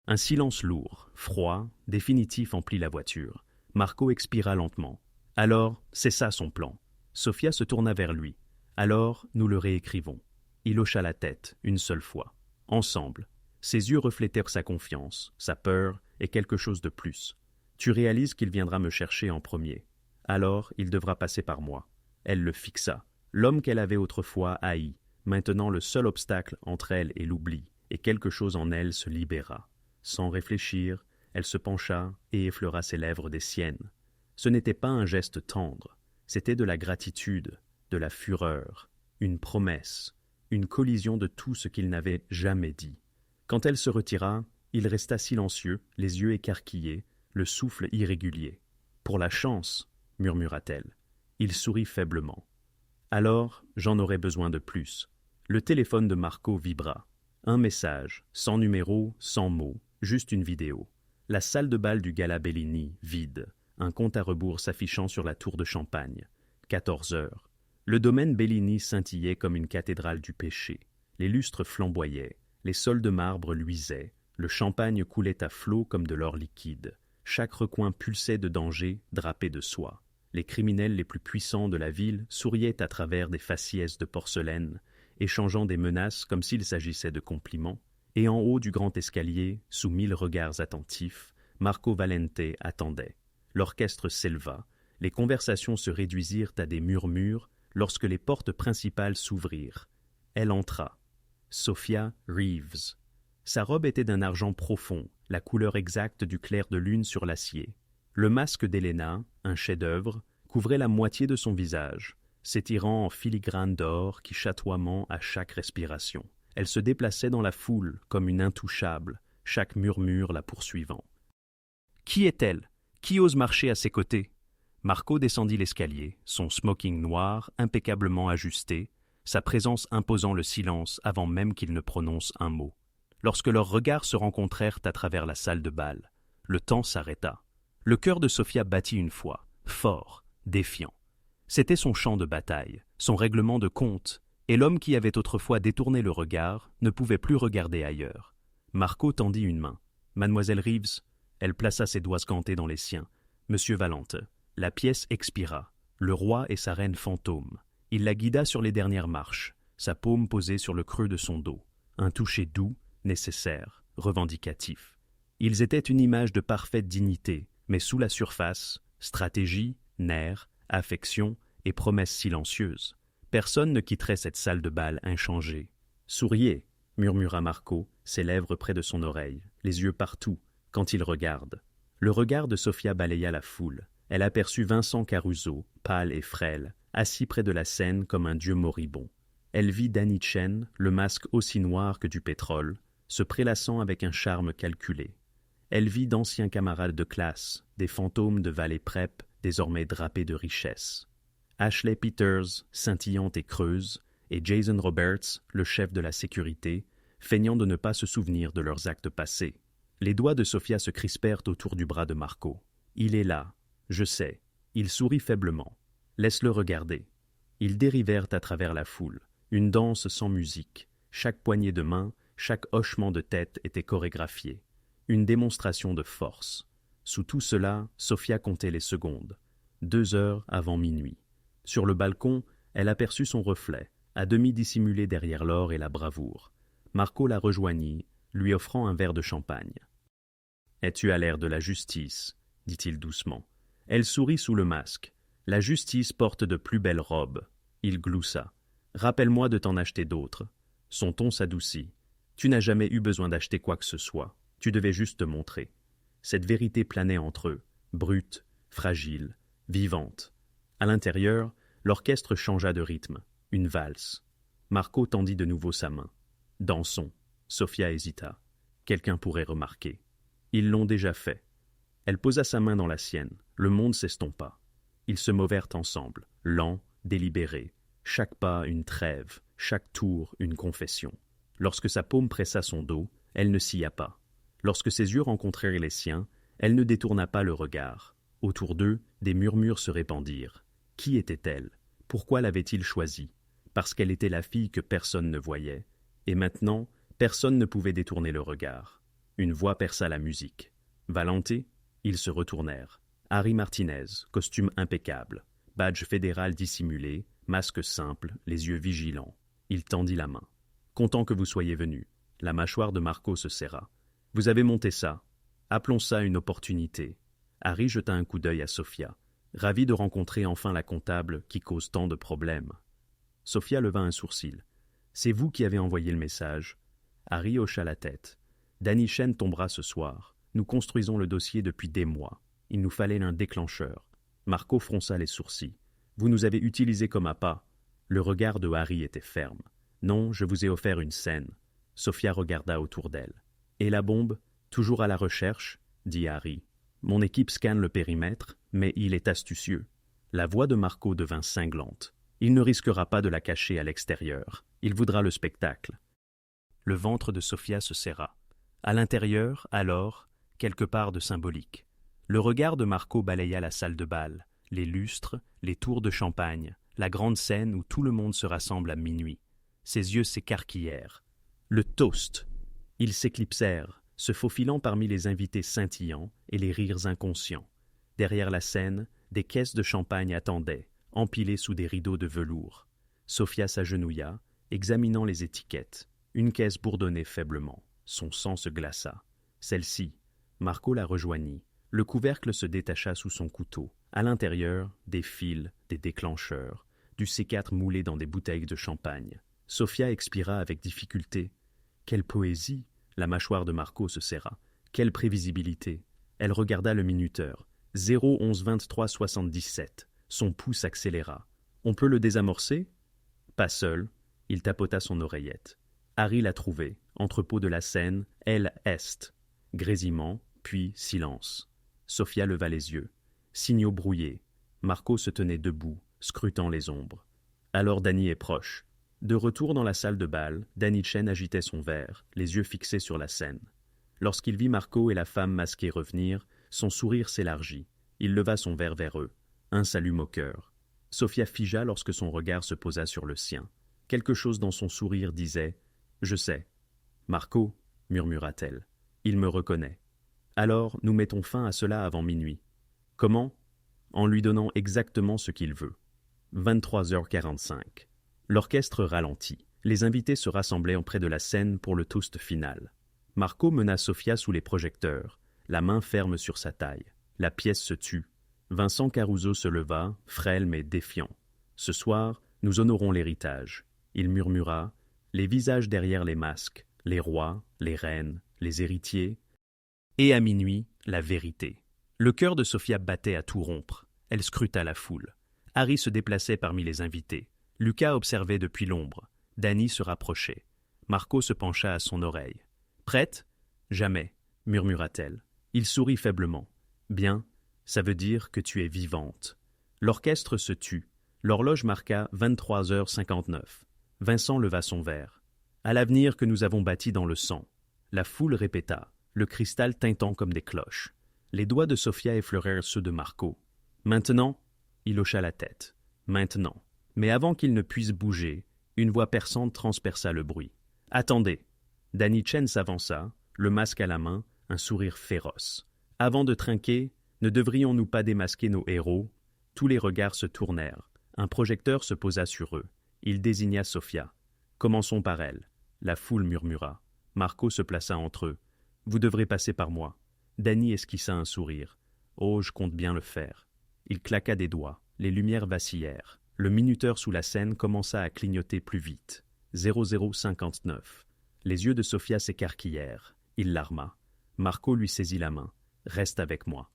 Un silence lourd, froid, définitif emplit la voiture. Marco expira lentement. Alors, c'est ça son plan. Sofia se tourna vers lui. Alors, nous le réécrivons. Il hocha la tête, une seule fois. Ensemble. Ses yeux reflétèrent sa confiance, sa peur et quelque chose de plus. Tu réalises qu'il viendra me chercher en premier. Alors, il devra passer par moi. Elle le fixa. L'homme qu'elle avait autrefois haï. Maintenant, le seul obstacle entre elle et l'oubli, et quelque chose en elle se libéra. Sans réfléchir, elle se pencha et effleura ses lèvres des siennes. Ce n'était pas un geste tendre, c'était de la gratitude, de la fureur, une promesse, une collision de tout ce qu'il n'avait jamais dit. Quand elle se retira, il resta silencieux, les yeux écarquillés, le souffle irrégulier. « Pour la chance, » murmura-t-elle. Il sourit faiblement. « Alors, j'en aurais besoin de plus. » Le téléphone de Marco vibra. Un message, sans numéro, sans mots, juste une vidéo. La salle de bal du Gala Bellini, vide. Un compte à rebours s'affichant sur la tour de Champagne. 14 heures. Le domaine Bellini scintillait comme une cathédrale du péché. Les lustres flamboyaient, les sols de marbre luisaient, le champagne coulait à flots comme de l'or liquide. Chaque recoin pulsait de danger, drapé de soie. Les criminels les plus puissants de la ville souriaient à travers des faciès de porcelaine, échangeant des menaces comme s'il s'agissait de compliments. Et en haut du grand escalier, sous 1000 regards attentifs, Marco Valente attendait. L'orchestre s'éleva, les conversations se réduisirent à des murmures lorsque les portes principales s'ouvrirent. Elle entra. Sofia Reeves. Sa robe était d'un argent profond, la couleur exacte du clair de lune sur l'acier. Le masque d'Helena, un chef-d'œuvre, couvrait la moitié de son visage, s'étirant en filigrane d'or qui chatoiement à chaque respiration. Elle se déplaçait dans la foule comme une intouchable, chaque murmure la poursuivant. Qui est-elle? Qui ose marcher à ses côtés? Marco descendit l'escalier, son smoking noir impeccablement ajusté, sa présence imposant le silence avant même qu'il ne prononce un mot. Lorsque leurs regards se rencontrèrent à travers la salle de bal, le temps s'arrêta. Le cœur de Sofia battit une fois, fort, défiant. C'était son champ de bataille, son règlement de compte, et l'homme qui avait autrefois détourné le regard ne pouvait plus regarder ailleurs. Marco tendit une main. « Mademoiselle Reeves ?» Elle plaça ses doigts sgantés dans les siens. « Monsieur Valente. » La pièce expira. Le roi et sa reine fantôme. Il la guida sur les dernières marches, sa paume posée sur le creux de son dos. Un toucher doux, nécessaire, revendicatif. Ils étaient une image de parfaite dignité, mais sous la surface, stratégie, nerfs, affection et promesses silencieuses. Personne ne quitterait cette salle de bal inchangée. « Souriez !» murmura Marco, ses lèvres près de son oreille, les yeux partout, quand il regarde. Le regard de Sofia balaya la foule. Elle aperçut Vincent Caruso, pâle et frêle, assis près de la scène comme un dieu moribond. Elle vit Danny Chen, le masque aussi noir que du pétrole, se prélassant avec un charme calculé. Elle vit d'anciens camarades de classe, des fantômes de vallée prep, désormais drapés de richesse. Ashley Peters, scintillante et creuse, et Jason Roberts, le chef de la sécurité, feignant de ne pas se souvenir de leurs actes passés. Les doigts de Sofia se crispèrent autour du bras de Marco. « Il est là, je sais. » Il sourit faiblement. « Laisse-le regarder. » Ils dérivèrent à travers la foule, une danse sans musique. Chaque poignée de main, chaque hochement de tête était chorégraphié. Une démonstration de force. Sous tout cela, Sofia comptait les secondes. 2 heures avant minuit. Sur le balcon, elle aperçut son reflet, à demi dissimulé derrière l'or et la bravoure. Marco la rejoignit, lui offrant un verre de champagne. « Es-tu à l'ère de la justice ?» dit-il doucement. Elle sourit sous le masque. « La justice porte de plus belles robes. » Il gloussa. « Rappelle-moi de t'en acheter d'autres. » Son ton s'adoucit. « Tu n'as jamais eu besoin d'acheter quoi que ce soit. Tu devais juste te montrer. » Cette vérité planait entre eux, brute, fragile, vivante. À l'intérieur, l'orchestre changea de rythme. Une valse. Marco tendit de nouveau sa main. « Dansons. » Sofia hésita. Quelqu'un pourrait remarquer. Ils l'ont déjà fait. Elle posa sa main dans la sienne. Le monde s'estompa. Ils se mauvèrent ensemble, lents, délibérés. Chaque pas une trêve, chaque tour une confession. Lorsque sa paume pressa son dos, elle ne scia pas. Lorsque ses yeux rencontrèrent les siens, elle ne détourna pas le regard. Autour d'eux, des murmures se répandirent. Qui était-elle? Pourquoi l'avait-il choisie? Parce qu'elle était la fille que personne ne voyait. Et maintenant, personne ne pouvait détourner le regard. Une voix perça la musique. Valenté? Ils se retournèrent. Harry Martinez, costume impeccable, badge fédéral dissimulé, masque simple, les yeux vigilants. Il tendit la main. Content que vous soyez venu. La mâchoire de Marco se serra. Vous avez monté ça. Appelons ça une opportunité. Harry jeta un coup d'œil à Sophia, ravi de rencontrer enfin la comptable qui cause tant de problèmes. Sophia leva un sourcil. C'est vous qui avez envoyé le message. Harry hocha la tête. Danny Chen tombera ce soir. Nous construisons le dossier depuis des mois. Il nous fallait un déclencheur. Marco fronça les sourcils. Vous nous avez utilisés comme appât. Le regard de Harry était ferme. Non, je vous ai offert une scène. Sophia regarda autour d'elle. Et la bombe? Toujours à la recherche? Dit Harry. Mon équipe scanne le périmètre, mais il est astucieux. La voix de Marco devint cinglante. Il ne risquera pas de la cacher à l'extérieur. Il voudra le spectacle. Le ventre de Sophia se serra. À l'intérieur, alors, quelque part de symbolique. Le regard de Marco balaya la salle de bal, les lustres, les tours de champagne, la grande scène où tout le monde se rassemble à minuit. Ses yeux s'écarquillèrent. Le toast! Ils s'éclipsèrent, se faufilant parmi les invités scintillants et les rires inconscients. Derrière la scène, des caisses de champagne attendaient, empilées sous des rideaux de velours. Sophia s'agenouilla, examinant les étiquettes. Une caisse bourdonnait faiblement. Son sang se glaça. Celle-ci. Marco la rejoignit. Le couvercle se détacha sous son couteau. À l'intérieur, des fils, des déclencheurs, du C4 moulé dans des bouteilles de champagne. Sophia expira avec difficulté. Quelle poésie! La mâchoire de Marco se serra. Quelle prévisibilité! Elle regarda le minuteur. 0-11-23-77. Son pouce accéléra. On peut le désamorcer? Pas seul. Il tapota son oreillette. Harry l'a trouvé. Entrepôt de la Seine, elle est. Grésillement, puis silence. Sophia leva les yeux. Signaux brouillés. Marco se tenait debout, scrutant les ombres. Alors Danny est proche. De retour dans la salle de bal, Danny Chen agitait son verre, les yeux fixés sur la scène. Lorsqu'il vit Marco et la femme masquée revenir, son sourire s'élargit. Il leva son verre vers eux. Un salut moqueur. Sophia figea lorsque son regard se posa sur le sien. Quelque chose dans son sourire disait « Je sais ». « Marco » murmura-t-elle. « Il me reconnaît. Alors, nous mettons fin à cela avant minuit. Comment? En lui donnant exactement ce qu'il veut. 23h45. L'orchestre ralentit. Les invités se rassemblaient auprès de la scène pour le toast final. Marco mena Sophia sous les projecteurs, la main ferme sur sa taille. La pièce se tut. Vincent Caruso se leva, frêle mais défiant. Ce soir, nous honorons l'héritage. Il murmura, les visages derrière les masques, les rois, les reines, les héritiers. Et à minuit, la vérité. Le cœur de Sophia battait à tout rompre. Elle scruta la foule. Harry se déplaçait parmi les invités. Lucas observait depuis l'ombre. Danny se rapprochait. Marco se pencha à son oreille. « Prête? »« Jamais, » murmura-t-elle. Il sourit faiblement. « Bien, ça veut dire que tu es vivante. » L'orchestre se tut. L'horloge marqua 23h59. Vincent leva son verre. « À l'avenir que nous avons bâti dans le sang. » La foule répéta, le cristal tintant comme des cloches. Les doigts de Sophia effleurèrent ceux de Marco. « Maintenant ?» Il hocha la tête. « Maintenant. » Mais avant qu'il ne puisse bouger, une voix perçante transperça le bruit. « Attendez !» Danny Chen s'avança, le masque à la main, un sourire féroce. « Avant de trinquer, ne devrions-nous pas démasquer nos héros ?» Tous les regards se tournèrent. Un projecteur se posa sur eux. Il désigna Sophia. « Commençons par elle. » La foule murmura. Marco se plaça entre eux. « Vous devrez passer par moi. » Danny esquissa un sourire. « Oh, je compte bien le faire. » Il claqua des doigts. Les lumières vacillèrent. Le minuteur sous la scène commença à clignoter plus vite. 0059. Les yeux de Sophia s'écarquillèrent. Il l'arma. Marco lui saisit la main. « Reste avec moi. »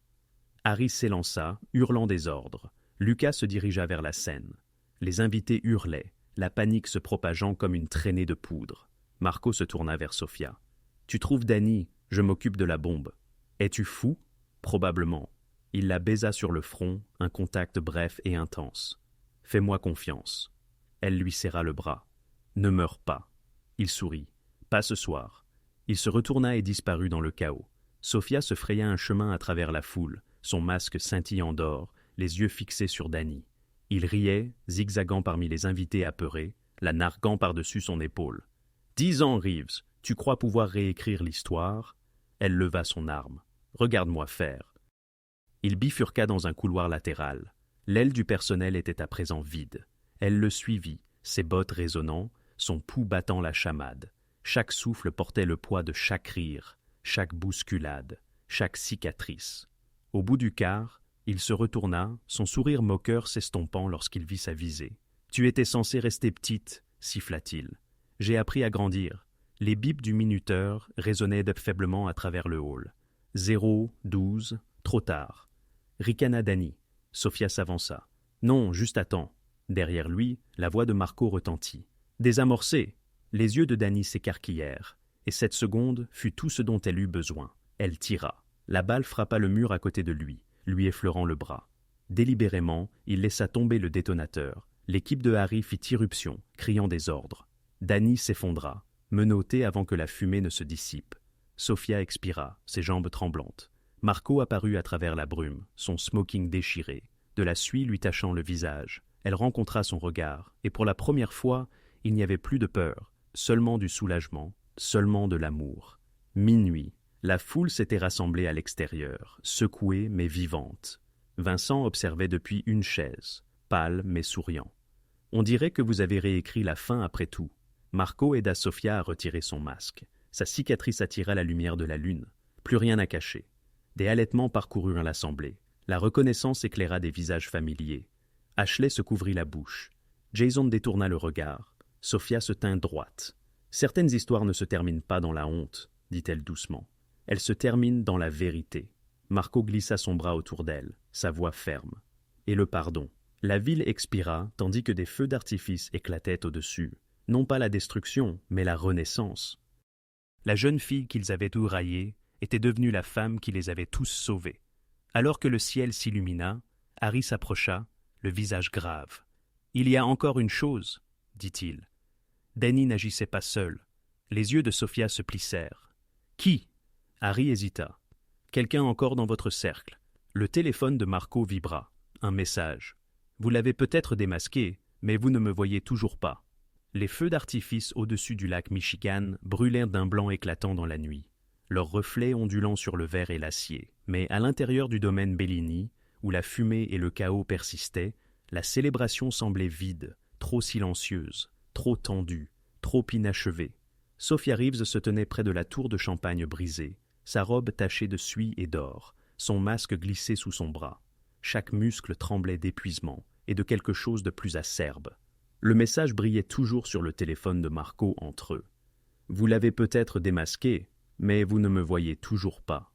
Harry s'élança, hurlant des ordres. Lucas se dirigea vers la scène. Les invités hurlaient, la panique se propageant comme une traînée de poudre. Marco se tourna vers Sophia. « Tu trouves Danny, je m'occupe de la bombe. Es-tu fou? Probablement. » Il la baisa sur le front, un contact bref et intense. « Fais-moi confiance. » Elle lui serra le bras. « Ne meurs pas. » Il sourit. « Pas ce soir. » Il se retourna et disparut dans le chaos. Sophia se fraya un chemin à travers la foule, son masque scintillant d'or, les yeux fixés sur Danny. Il riait, zigzagant parmi les invités apeurés, la narguant par-dessus son épaule. « 10 ans, Reeves, tu crois pouvoir réécrire l'histoire ?» Elle leva son arme. « Regarde-moi faire. » Il bifurqua dans un couloir latéral. L'aile du personnel était à présent vide. Elle le suivit, ses bottes résonnant, son pouls battant la chamade. Chaque souffle portait le poids de chaque rire, chaque bousculade, chaque cicatrice. Au bout du quart, il se retourna, son sourire moqueur s'estompant lorsqu'il vit sa visée. « Tu étais censée rester petite, » siffla-t-il. « J'ai appris à grandir. » Les bips du minuteur résonnaient faiblement à travers le hall. 0, 12, trop tard. Ricana Danny. Sophia s'avança. « Non, juste à temps. » Derrière lui, la voix de Marco retentit. « Désamorcé !» Les yeux de Danny s'écarquillèrent, et cette seconde fut tout ce dont elle eut besoin. Elle tira. La balle frappa le mur à côté de lui effleurant le bras. Délibérément, il laissa tomber le détonateur. L'équipe de Harry fit irruption, criant des ordres. Danny s'effondra, menotté avant que la fumée ne se dissipe. Sophia expira, ses jambes tremblantes. Marco apparut à travers la brume, son smoking déchiré, de la suie lui tachant le visage. Elle rencontra son regard, et pour la première fois, il n'y avait plus de peur, seulement du soulagement, seulement de l'amour. Minuit. La foule s'était rassemblée à l'extérieur, secouée mais vivante. Vincent observait depuis une chaise, pâle mais souriant. « On dirait que vous avez réécrit la fin après tout. » Marco aida Sophia à retirer son masque. Sa cicatrice attira la lumière de la lune. Plus rien à cacher. Des halètements parcoururent l'assemblée. La reconnaissance éclaira des visages familiers. Ashley se couvrit la bouche. Jason détourna le regard. Sophia se tint droite. « Certaines histoires ne se terminent pas dans la honte, » dit-elle doucement. Elle se termine dans la vérité. Marco glissa son bras autour d'elle, sa voix ferme. Et le pardon. La ville expira, tandis que des feux d'artifice éclataient au-dessus. Non pas la destruction, mais la renaissance. La jeune fille qu'ils avaient ouraillée était devenue la femme qui les avait tous sauvés. Alors que le ciel s'illumina, Harry s'approcha, le visage grave. « Il y a encore une chose, » dit-il. Danny n'agissait pas seul. Les yeux de Sophia se plissèrent. « Qui ?» Harry hésita. « Quelqu'un encore dans votre cercle. » Le téléphone de Marco vibra. Un message. « Vous l'avez peut-être démasqué, mais vous ne me voyez toujours pas. » Les feux d'artifice au-dessus du lac Michigan brûlèrent d'un blanc éclatant dans la nuit, leurs reflets ondulant sur le verre et l'acier. Mais à l'intérieur du domaine Bellini, où la fumée et le chaos persistaient, la célébration semblait vide, trop silencieuse, trop tendue, trop inachevée. Sophia Reeves se tenait près de la tour de champagne brisée, sa robe tachée de suie et d'or, son masque glissé sous son bras. Chaque muscle tremblait d'épuisement et de quelque chose de plus acerbe. Le message brillait toujours sur le téléphone de Marco entre eux. « Vous l'avez peut-être démasqué, mais vous ne me voyez toujours pas. »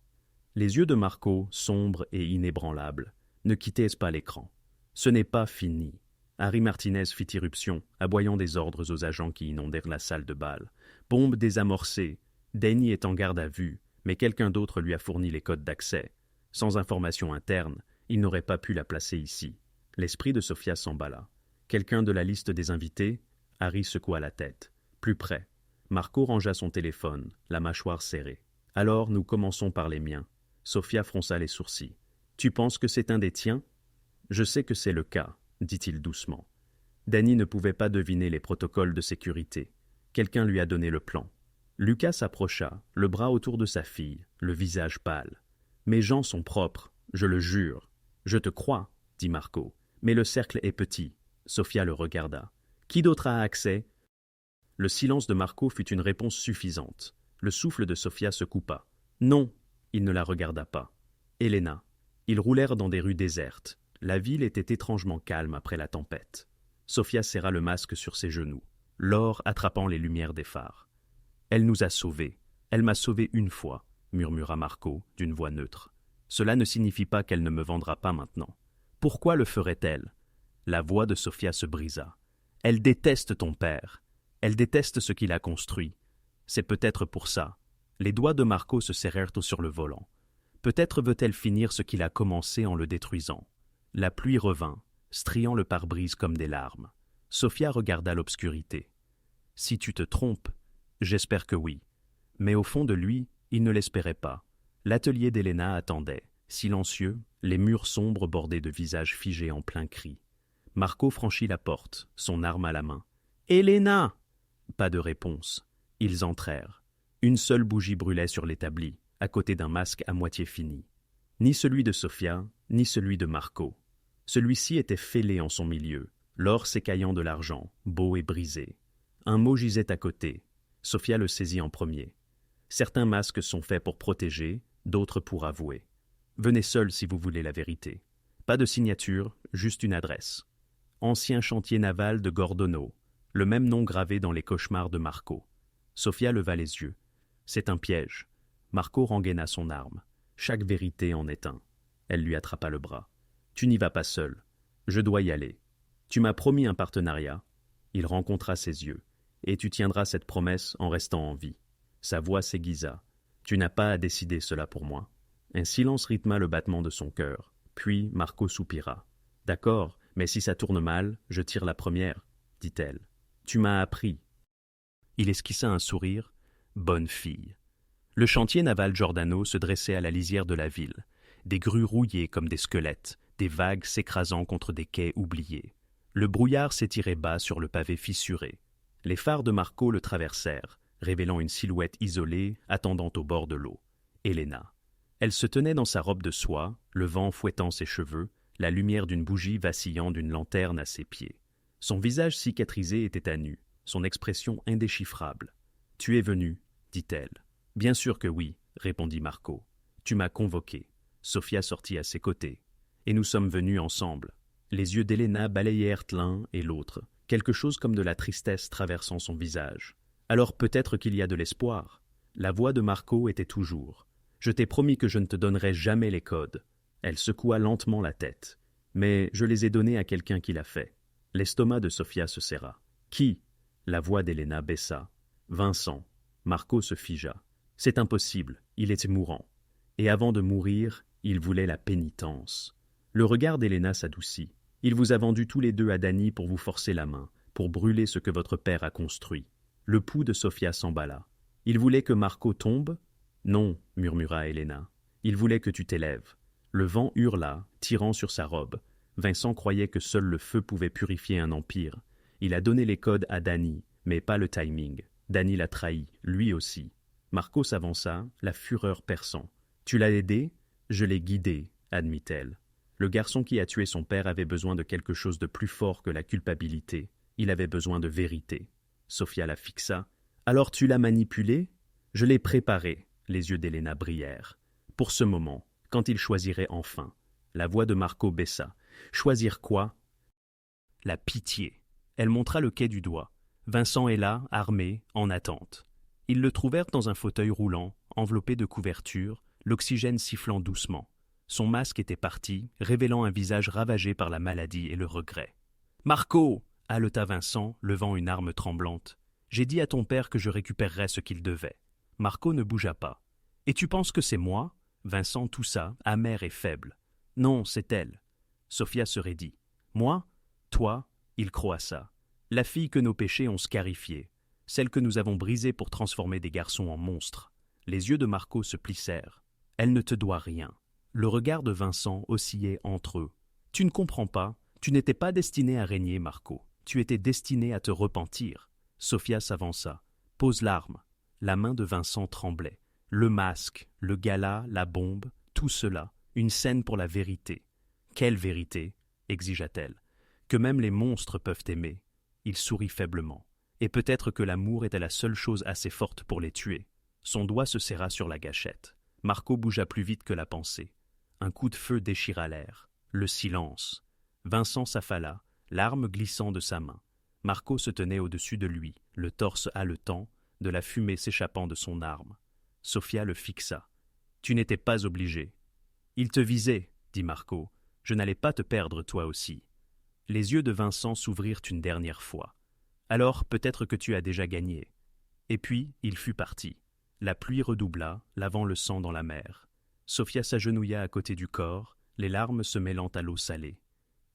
Les yeux de Marco, sombres et inébranlables, ne quittaient pas l'écran. « Ce n'est pas fini. » Harry Martinez fit irruption, aboyant des ordres aux agents qui inondèrent la salle de bal. Bombe désamorcée. Danny est en garde à vue, mais quelqu'un d'autre lui a fourni les codes d'accès. Sans information interne, il n'aurait pas pu la placer ici. L'esprit de Sophia s'emballa. Quelqu'un de la liste des invités? Harry secoua la tête. Plus près. Marco rangea son téléphone, la mâchoire serrée. Alors nous commençons par les miens. Sophia fronça les sourcils. Tu penses que c'est un des tiens? Je sais que c'est le cas, dit-il doucement. Danny ne pouvait pas deviner les protocoles de sécurité. Quelqu'un lui a donné le plan. Lucas s'approcha, le bras autour de sa fille, le visage pâle. Mes gens sont propres, je le jure. Je te crois, dit Marco. Mais le cercle est petit. Sophia le regarda. Qui d'autre a accès? Le silence de Marco fut une réponse suffisante. Le souffle de Sophia se coupa. Non, il ne la regarda pas. Helena. Ils roulèrent dans des rues désertes. La ville était étrangement calme après la tempête. Sophia serra le masque sur ses genoux, l'or attrapant les lumières des phares. « Elle nous a sauvés. Elle m'a sauvé une fois, » murmura Marco d'une voix neutre. « Cela ne signifie pas qu'elle ne me vendra pas maintenant. Pourquoi le ferait-elle » La voix de Sophia se brisa. « Elle déteste ton père. Elle déteste ce qu'il a construit. C'est peut-être pour ça. » Les doigts de Marco se serrèrent sur le volant. Peut-être veut-elle finir ce qu'il a commencé en le détruisant. La pluie revint, striant le pare-brise comme des larmes. Sophia regarda l'obscurité. « Si tu te trompes, j'espère que oui. Mais au fond de lui, il ne l'espérait pas. L'atelier d'Helena attendait, silencieux, les murs sombres bordés de visages figés en plein cri. Marco franchit la porte, son arme à la main. « Helena !» Pas de réponse. Ils entrèrent. Une seule bougie brûlait sur l'établi, à côté d'un masque à moitié fini. Ni celui de Sofia, ni celui de Marco. Celui-ci était fêlé en son milieu, l'or s'écaillant de l'argent, beau et brisé. Un mot gisait à côté. Sofia le saisit en premier. Certains masques sont faits pour protéger, d'autres pour avouer. Venez seul si vous voulez la vérité. Pas de signature, juste une adresse. Ancien chantier naval de Gordono, le même nom gravé dans les cauchemars de Marco. Sofia leva les yeux. C'est un piège. Marco rengaina son arme. Chaque vérité en est un. Elle lui attrapa le bras. Tu n'y vas pas seul. Je dois y aller. Tu m'as promis un partenariat. Il rencontra ses yeux. Et tu tiendras cette promesse en restant en vie. Sa voix s'aiguisa. Tu n'as pas à décider cela pour moi. Un silence rythma le battement de son cœur. Puis Marco soupira. D'accord, mais si ça tourne mal, je tire la première, dit-elle. Tu m'as appris. Il esquissa un sourire. Bonne fille. Le chantier naval Giordano se dressait à la lisière de la ville. Des grues rouillées comme des squelettes, des vagues s'écrasant contre des quais oubliés. Le brouillard s'étirait bas sur le pavé fissuré. Les phares de Marco le traversèrent, révélant une silhouette isolée attendant au bord de l'eau. Helena. Elle se tenait dans sa robe de soie, le vent fouettant ses cheveux, la lumière d'une bougie vacillant d'une lanterne à ses pieds. Son visage cicatrisé était à nu, son expression indéchiffrable. « Tu es venu, dit-elle. « Bien sûr que oui, répondit Marco. Tu m'as convoqué. » Sofia sortit à ses côtés. Et nous sommes venus ensemble. Les yeux d'Helena balayèrent l'un et l'autre, quelque chose comme de la tristesse traversant son visage. Alors peut-être qu'il y a de l'espoir. La voix de Marco était toujours. Je t'ai promis que je ne te donnerai jamais les codes. Elle secoua lentement la tête. Mais je les ai donnés à quelqu'un qui l'a fait. L'estomac de Sofia se serra. Qui? La voix d'Helena baissa. Vincent. Marco se figea. C'est impossible, il était mourant. Et avant de mourir, il voulait la pénitence. Le regard d'Helena s'adoucit. Il vous a vendu tous les deux à Dany pour vous forcer la main, pour brûler ce que votre père a construit. Le pouls de Sofia s'emballa. Il voulait que Marco tombe? Non, murmura Helena. Il voulait que tu t'élèves. Le vent hurla, tirant sur sa robe. Vincent croyait que seul le feu pouvait purifier un empire. Il a donné les codes à Dany, mais pas le timing. Dany l'a trahi, lui aussi. Marco s'avança, la fureur perçant. « Tu l'as aidé? Je l'ai guidé, » admit-elle. Le garçon qui a tué son père avait besoin de quelque chose de plus fort que la culpabilité. Il avait besoin de vérité. Sofia la fixa. « Alors tu l'as manipulé? » « Je l'ai préparé. » Les yeux d'Helena brillèrent. « Pour ce moment, quand il choisirait enfin. » La voix de Marco baissa. « Choisir quoi? » La pitié. Elle montra le quai du doigt. Vincent est là, armé, en attente. Ils le trouvèrent dans un fauteuil roulant, enveloppé de couvertures, l'oxygène sifflant doucement. Son masque était parti, révélant un visage ravagé par la maladie et le regret. « Marco !» haleta Vincent, levant une arme tremblante. « J'ai dit à ton père que je récupérerais ce qu'il devait. » Marco ne bougea pas. « Et tu penses que c'est moi ?» Vincent toussa, amer et faible. « Non, c'est elle. » Sofia se raidit. « Moi? Toi ?» Il croassa. « La fille que nos péchés ont scarifiée. Celle que nous avons brisée pour transformer des garçons en monstres. » Les yeux de Marco se plissèrent. « Elle ne te doit rien. » Le regard de Vincent oscillait entre eux. « Tu ne comprends pas. Tu n'étais pas destiné à régner, Marco. Tu étais destiné à te repentir. » Sofia s'avança. « Pose l'arme. » La main de Vincent tremblait. Le masque, le gala, la bombe, tout cela, une scène pour la vérité. « Quelle vérité ?» exigea-t-elle. « Que même les monstres peuvent aimer. » Il sourit faiblement. Et peut-être que l'amour était la seule chose assez forte pour les tuer. Son doigt se serra sur la gâchette. Marco bougea plus vite que la pensée. Un coup de feu déchira l'air. Le silence. Vincent s'affala, l'arme glissant de sa main. Marco se tenait au-dessus de lui, le torse haletant, de la fumée s'échappant de son arme. Sofia le fixa. « Tu n'étais pas obligé. »« Il te visait, » dit Marco. « Je n'allais pas te perdre toi aussi. » Les yeux de Vincent s'ouvrirent une dernière fois. « Alors peut-être que tu as déjà gagné. » Et puis il fut parti. La pluie redoubla, lavant le sang dans la mer. Sofia s'agenouilla à côté du corps, les larmes se mêlant à l'eau salée.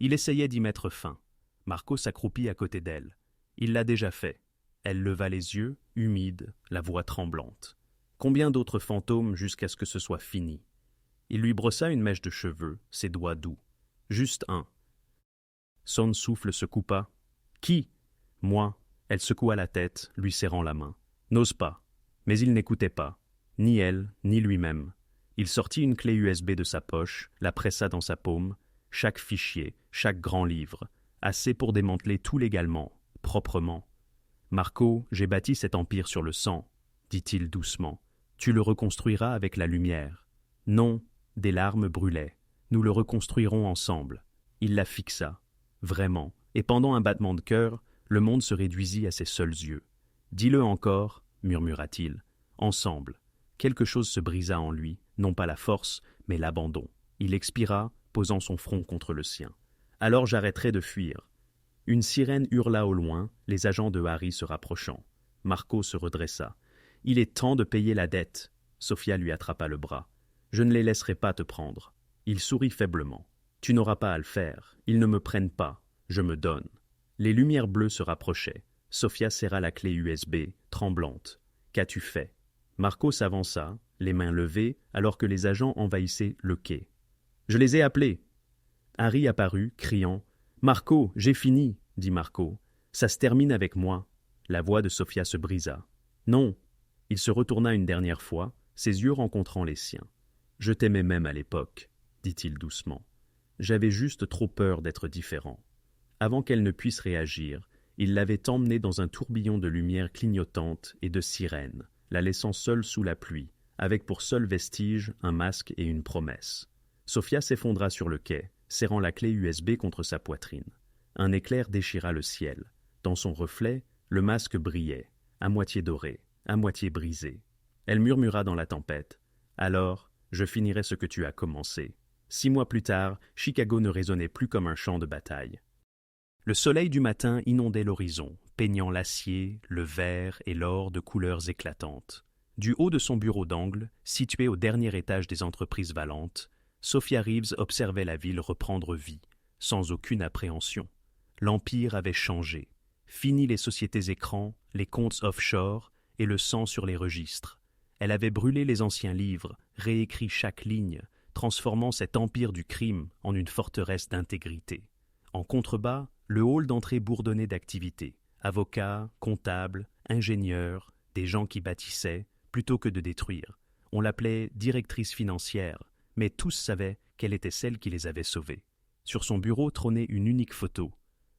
Il essayait d'y mettre fin. Marco s'accroupit à côté d'elle. Il l'a déjà fait. Elle leva les yeux, humide, la voix tremblante. Combien d'autres fantômes jusqu'à ce que ce soit fini? Il lui brossa une mèche de cheveux, ses doigts doux. Juste un. Son souffle se coupa. Qui? Moi. Elle secoua la tête, lui serrant la main. N'ose pas. Mais il n'écoutait pas. Ni elle, ni lui-même. Il sortit une clé USB de sa poche, la pressa dans sa paume, chaque fichier, chaque grand livre, assez pour démanteler tout légalement, proprement. Marco, j'ai bâti cet empire sur le sang, dit-il doucement. Tu le reconstruiras avec la lumière. Non, des larmes brûlaient. Nous le reconstruirons ensemble. Il la fixa, vraiment, et pendant un battement de cœur, le monde se réduisit à ses seuls yeux. Dis-le encore, murmura-t-il. Ensemble. Quelque chose se brisa en lui, non pas la force, mais l'abandon. Il expira, posant son front contre le sien. Alors j'arrêterai de fuir. Une sirène hurla au loin, les agents de Harry se rapprochant. Marco se redressa. Il est temps de payer la dette. Sophia lui attrapa le bras. Je ne les laisserai pas te prendre. Il sourit faiblement. Tu n'auras pas à le faire. Ils ne me prennent pas. Je me donne. Les lumières bleues se rapprochaient. Sophia serra la clé USB, tremblante. Qu'as-tu fait? Marco s'avança, les mains levées, alors que les agents envahissaient le quai. Je les ai appelés. Harry apparut, criant. Marco, j'ai fini, dit Marco. Ça se termine avec moi. La voix de Sophia se brisa. Non. Il se retourna une dernière fois, ses yeux rencontrant les siens. Je t'aimais même à l'époque, dit-il doucement. J'avais juste trop peur d'être différent. Avant qu'elle ne puisse réagir, il l'avait emmenée dans un tourbillon de lumière clignotante et de sirènes, la laissant seule sous la pluie, avec pour seul vestige un masque et une promesse. Sophia s'effondra sur le quai, serrant la clé USB contre sa poitrine. Un éclair déchira le ciel. Dans son reflet, le masque brillait, à moitié doré, à moitié brisé. Elle murmura dans la tempête. « Alors, je finirai ce que tu as commencé. » 6 mois plus tard, Chicago ne résonnait plus comme un champ de bataille. Le soleil du matin inondait l'horizon, peignant l'acier, le verre et l'or de couleurs éclatantes. Du haut de son bureau d'angle, situé au dernier étage des entreprises Valente, Sophia Reeves observait la ville reprendre vie, sans aucune appréhension. L'Empire avait changé. Fini les sociétés écrans, les comptes offshore et le sang sur les registres. Elle avait brûlé les anciens livres, réécrit chaque ligne, transformant cet empire du crime en une forteresse d'intégrité. En contrebas, le hall d'entrée bourdonnait d'activités. Avocats, comptables, ingénieurs, des gens qui bâtissaient, plutôt que de détruire. On l'appelait directrice financière, mais tous savaient qu'elle était celle qui les avait sauvés. Sur son bureau trônait une unique photo.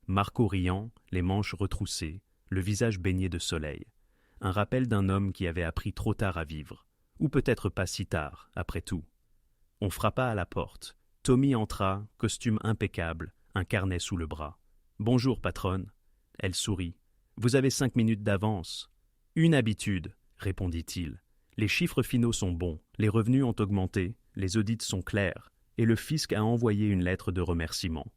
Marco riant, les manches retroussées, le visage baigné de soleil. Un rappel d'un homme qui avait appris trop tard à vivre. Ou peut-être pas si tard, après tout. On frappa à la porte. Tommy entra, costume impeccable, un carnet sous le bras. « Bonjour, patronne. » Elle sourit. « Vous avez 5 minutes d'avance. »« Une habitude, » répondit-il. « Les chiffres finaux sont bons, les revenus ont augmenté, les audits sont clairs, et le fisc a envoyé une lettre de remerciement. »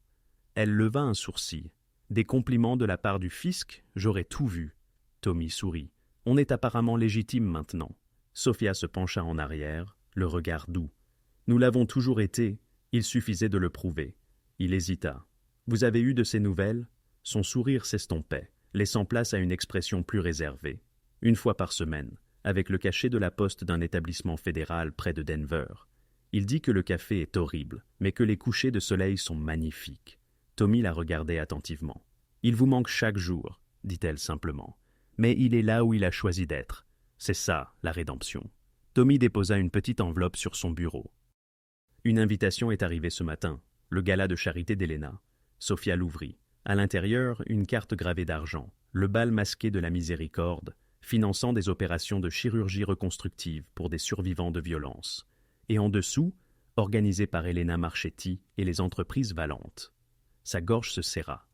Elle leva un sourcil. « Des compliments de la part du fisc, j'aurais tout vu. » Tommy sourit. « On est apparemment légitime maintenant. » Sophia se pencha en arrière, le regard doux. « Nous l'avons toujours été, il suffisait de le prouver. » Il hésita. « Vous avez eu de ces nouvelles ?» Son sourire s'estompait, laissant place à une expression plus réservée. « Une fois par semaine, avec le cachet de la poste d'un établissement fédéral près de Denver. Il dit que le café est horrible, mais que les couchers de soleil sont magnifiques. » Tommy la regardait attentivement. « Il vous manque chaque jour, » dit-elle simplement. « Mais il est là où il a choisi d'être. C'est ça, la rédemption. » Tommy déposa une petite enveloppe sur son bureau. « Une invitation est arrivée ce matin, le gala de charité d'Helena. » Sophia l'ouvrit. À l'intérieur, une carte gravée d'argent, le bal masqué de la miséricorde, finançant des opérations de chirurgie reconstructive pour des survivants de violences. Et en dessous, organisé par Elena Marchetti et les entreprises Valente. Sa gorge se serra.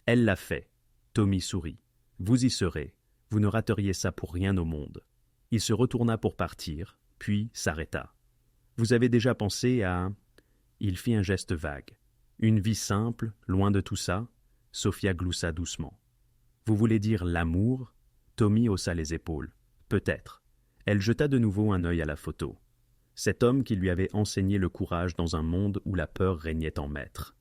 Elle l'a fait. Tommy sourit. Vous y serez. Vous ne rateriez ça pour rien au monde. Il se retourna pour partir, puis s'arrêta. Vous avez déjà pensé à... Il fit un geste vague. Une vie simple, loin de tout ça? Sophia gloussa doucement. Vous voulez dire l'amour? Tommy haussa les épaules. Peut-être. Elle jeta de nouveau un œil à la photo. Cet homme qui lui avait enseigné le courage dans un monde où la peur régnait en maître.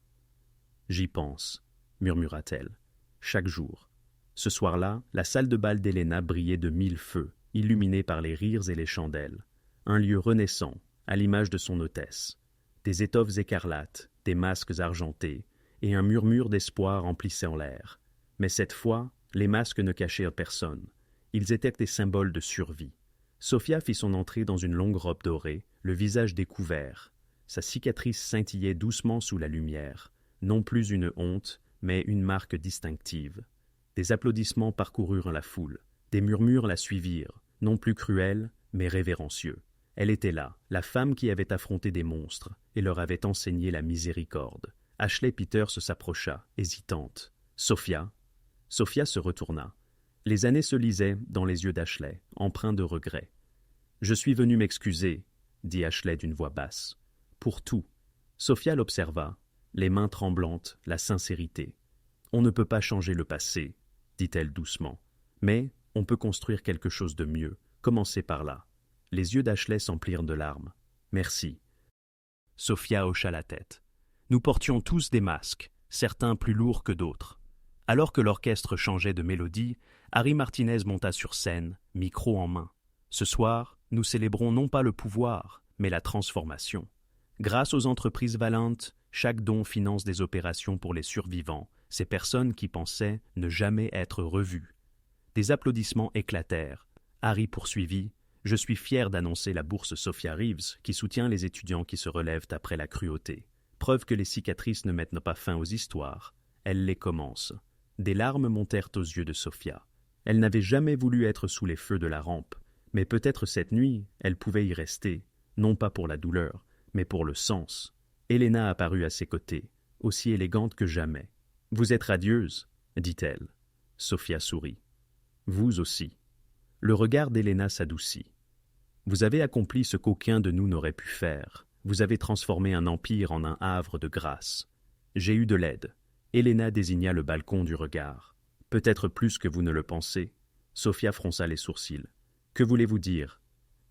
J'y pense, murmura-t-elle. Chaque jour. Ce soir-là, la salle de bal d'Helena brillait de 1000 feux. illuminé par les rires et les chandelles. Un lieu renaissant, à l'image de son hôtesse. Des étoffes écarlates, des masques argentés, et un murmure d'espoir emplissait en l'air. Mais cette fois, les masques ne cachaient personne. Ils étaient des symboles de survie. Sophia fit son entrée dans une longue robe dorée, le visage découvert. Sa cicatrice scintillait doucement sous la lumière. Non plus une honte, mais une marque distinctive. Des applaudissements parcoururent la foule. Des murmures la suivirent, non plus cruels, mais révérencieux. Elle était là, la femme qui avait affronté des monstres et leur avait enseigné la miséricorde. Ashley Peters s'approcha, hésitante. « Sophia ?» Sophia se retourna. Les années se lisaient dans les yeux d'Ashley, empreints de regret. « Je suis venue m'excuser, » dit Ashley d'une voix basse. « Pour tout. » Sophia l'observa, les mains tremblantes, la sincérité. « On ne peut pas changer le passé, » dit-elle doucement. « Mais on peut construire quelque chose de mieux. Commencez par là. » Les yeux d'Ashley s'emplirent de larmes. « Merci. » Sophia hocha la tête. Nous portions tous des masques, certains plus lourds que d'autres. Alors que l'orchestre changeait de mélodie, Harry Martinez monta sur scène, micro en main. Ce soir, nous célébrons non pas le pouvoir, mais la transformation. Grâce aux entreprises Valent, chaque don finance des opérations pour les survivants, ces personnes qui pensaient ne jamais être revues. Des applaudissements éclatèrent. Harry poursuivit. Je suis fier d'annoncer la bourse Sophia Reeves qui soutient les étudiants qui se relèvent après la cruauté. Preuve que les cicatrices ne mettent pas fin aux histoires. Elles les commencent. Des larmes montèrent aux yeux de Sophia. Elle n'avait jamais voulu être sous les feux de la rampe, mais peut-être cette nuit, elle pouvait y rester, non pas pour la douleur, mais pour le sens. Helena apparut à ses côtés, aussi élégante que jamais. « Vous êtes radieuse, » dit-elle. Sophia sourit. « Vous aussi. » Le regard d'Helena s'adoucit. « Vous avez accompli ce qu'aucun de nous n'aurait pu faire. Vous avez transformé un empire en un havre de grâce. J'ai eu de l'aide. » Helena désigna le balcon du regard. « Peut-être plus que vous ne le pensez. » Sophia fronça les sourcils. « Que voulez-vous dire ?»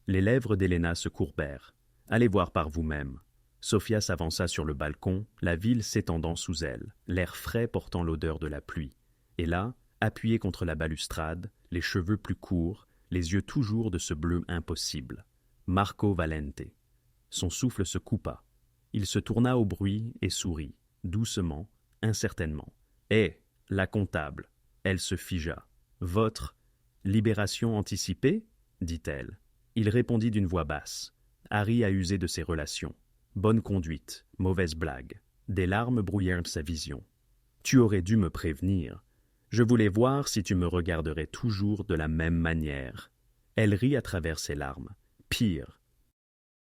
Les lèvres d'Helena se courbèrent. « Allez voir par vous-même. » Sophia s'avança sur le balcon, la ville s'étendant sous elle, l'air frais portant l'odeur de la pluie. Et là, appuyé contre la balustrade, les cheveux plus courts, les yeux toujours de ce bleu impossible. Marco Valente. Son souffle se coupa. Il se tourna au bruit et sourit, doucement, incertainement. « Eh, la comptable !» Elle se figea. « Votre libération anticipée ?» dit-elle. Il répondit d'une voix basse. Harry a usé de ses relations. Bonne conduite, mauvaise blague. Des larmes brouillèrent sa vision. « Tu aurais dû me prévenir. Je voulais voir si tu me regarderais toujours de la même manière. » Elle rit à travers ses larmes. « Pire.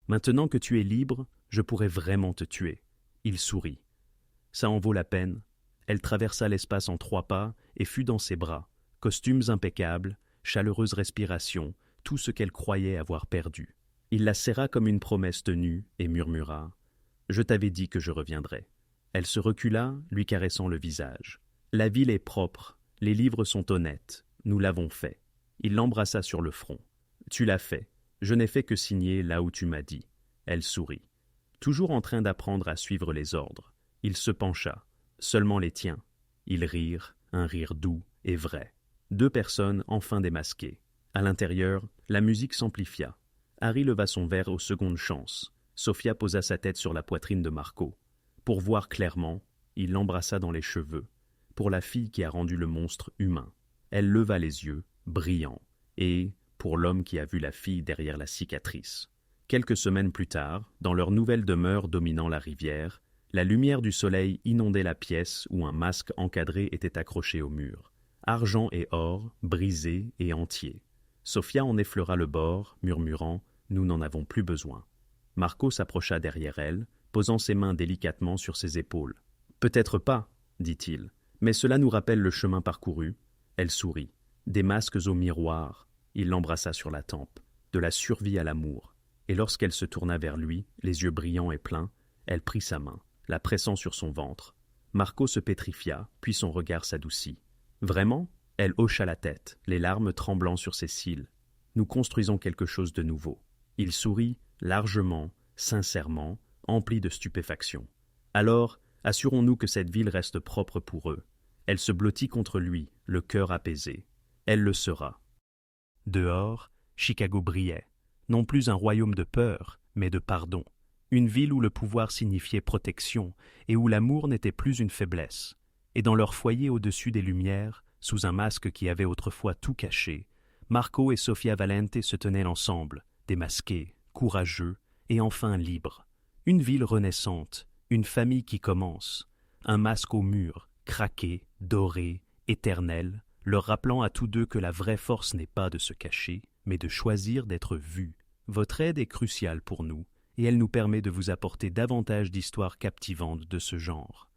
Maintenant que tu es libre, je pourrais vraiment te tuer. » Il sourit. « Ça en vaut la peine. » Elle traversa l'espace en 3 pas et fut dans ses bras. Costumes impeccables, chaleureuse respiration, tout ce qu'elle croyait avoir perdu. Il la serra comme une promesse tenue et murmura « Je t'avais dit que je reviendrais. » Elle se recula, lui caressant le visage. « La ville est propre, les livres sont honnêtes, nous l'avons fait. » Il l'embrassa sur le front. « Tu l'as fait, je n'ai fait que signer là où tu m'as dit. » Elle sourit. Toujours en train d'apprendre à suivre les ordres, il se pencha. Seulement les tiens. Ils rirent, un rire doux et vrai. 2 personnes enfin démasquées. À l'intérieur, la musique s'amplifia. Harry leva son verre aux secondes chances. Sophia posa sa tête sur la poitrine de Marco. Pour voir clairement, il l'embrassa dans les cheveux. Pour la fille qui a rendu le monstre humain. Elle leva les yeux, brillants. Et pour l'homme qui a vu la fille derrière la cicatrice. Quelques semaines plus tard, dans leur nouvelle demeure dominant la rivière, la lumière du soleil inondait la pièce où un masque encadré était accroché au mur. Argent et or, brisés et entiers. Sophia en effleura le bord, murmurant « Nous n'en avons plus besoin ». Marco s'approcha derrière elle, posant ses mains délicatement sur ses épaules. « Peut-être pas, » dit-il, « mais cela nous rappelle le chemin parcouru. » Elle sourit. Des masques au miroir. Il l'embrassa sur la tempe. De la survie à l'amour. Et lorsqu'elle se tourna vers lui, les yeux brillants et pleins, elle prit sa main, la pressant sur son ventre. Marco se pétrifia, puis son regard s'adoucit. « Vraiment ?» Elle hocha la tête, les larmes tremblant sur ses cils. « Nous construisons quelque chose de nouveau. » Il sourit, largement, sincèrement, empli de stupéfaction. « Alors, assurons-nous que cette ville reste propre pour eux. » Elle se blottit contre lui, le cœur apaisé. « Elle le sera. » Dehors, Chicago brillait. Non plus un royaume de peur, mais de pardon. Une ville où le pouvoir signifiait protection et où l'amour n'était plus une faiblesse. Et dans leur foyer au-dessus des lumières, sous un masque qui avait autrefois tout caché, Marco et Sofia Valente se tenaient ensemble, démasqués, courageux et enfin libres. Une ville renaissante, une famille qui commence, un masque au mur, craqué, doré, éternel, leur rappelant à tous deux que la vraie force n'est pas de se cacher, mais de choisir d'être vu. Votre aide est cruciale pour nous, et elle nous permet de vous apporter davantage d'histoires captivantes de ce genre.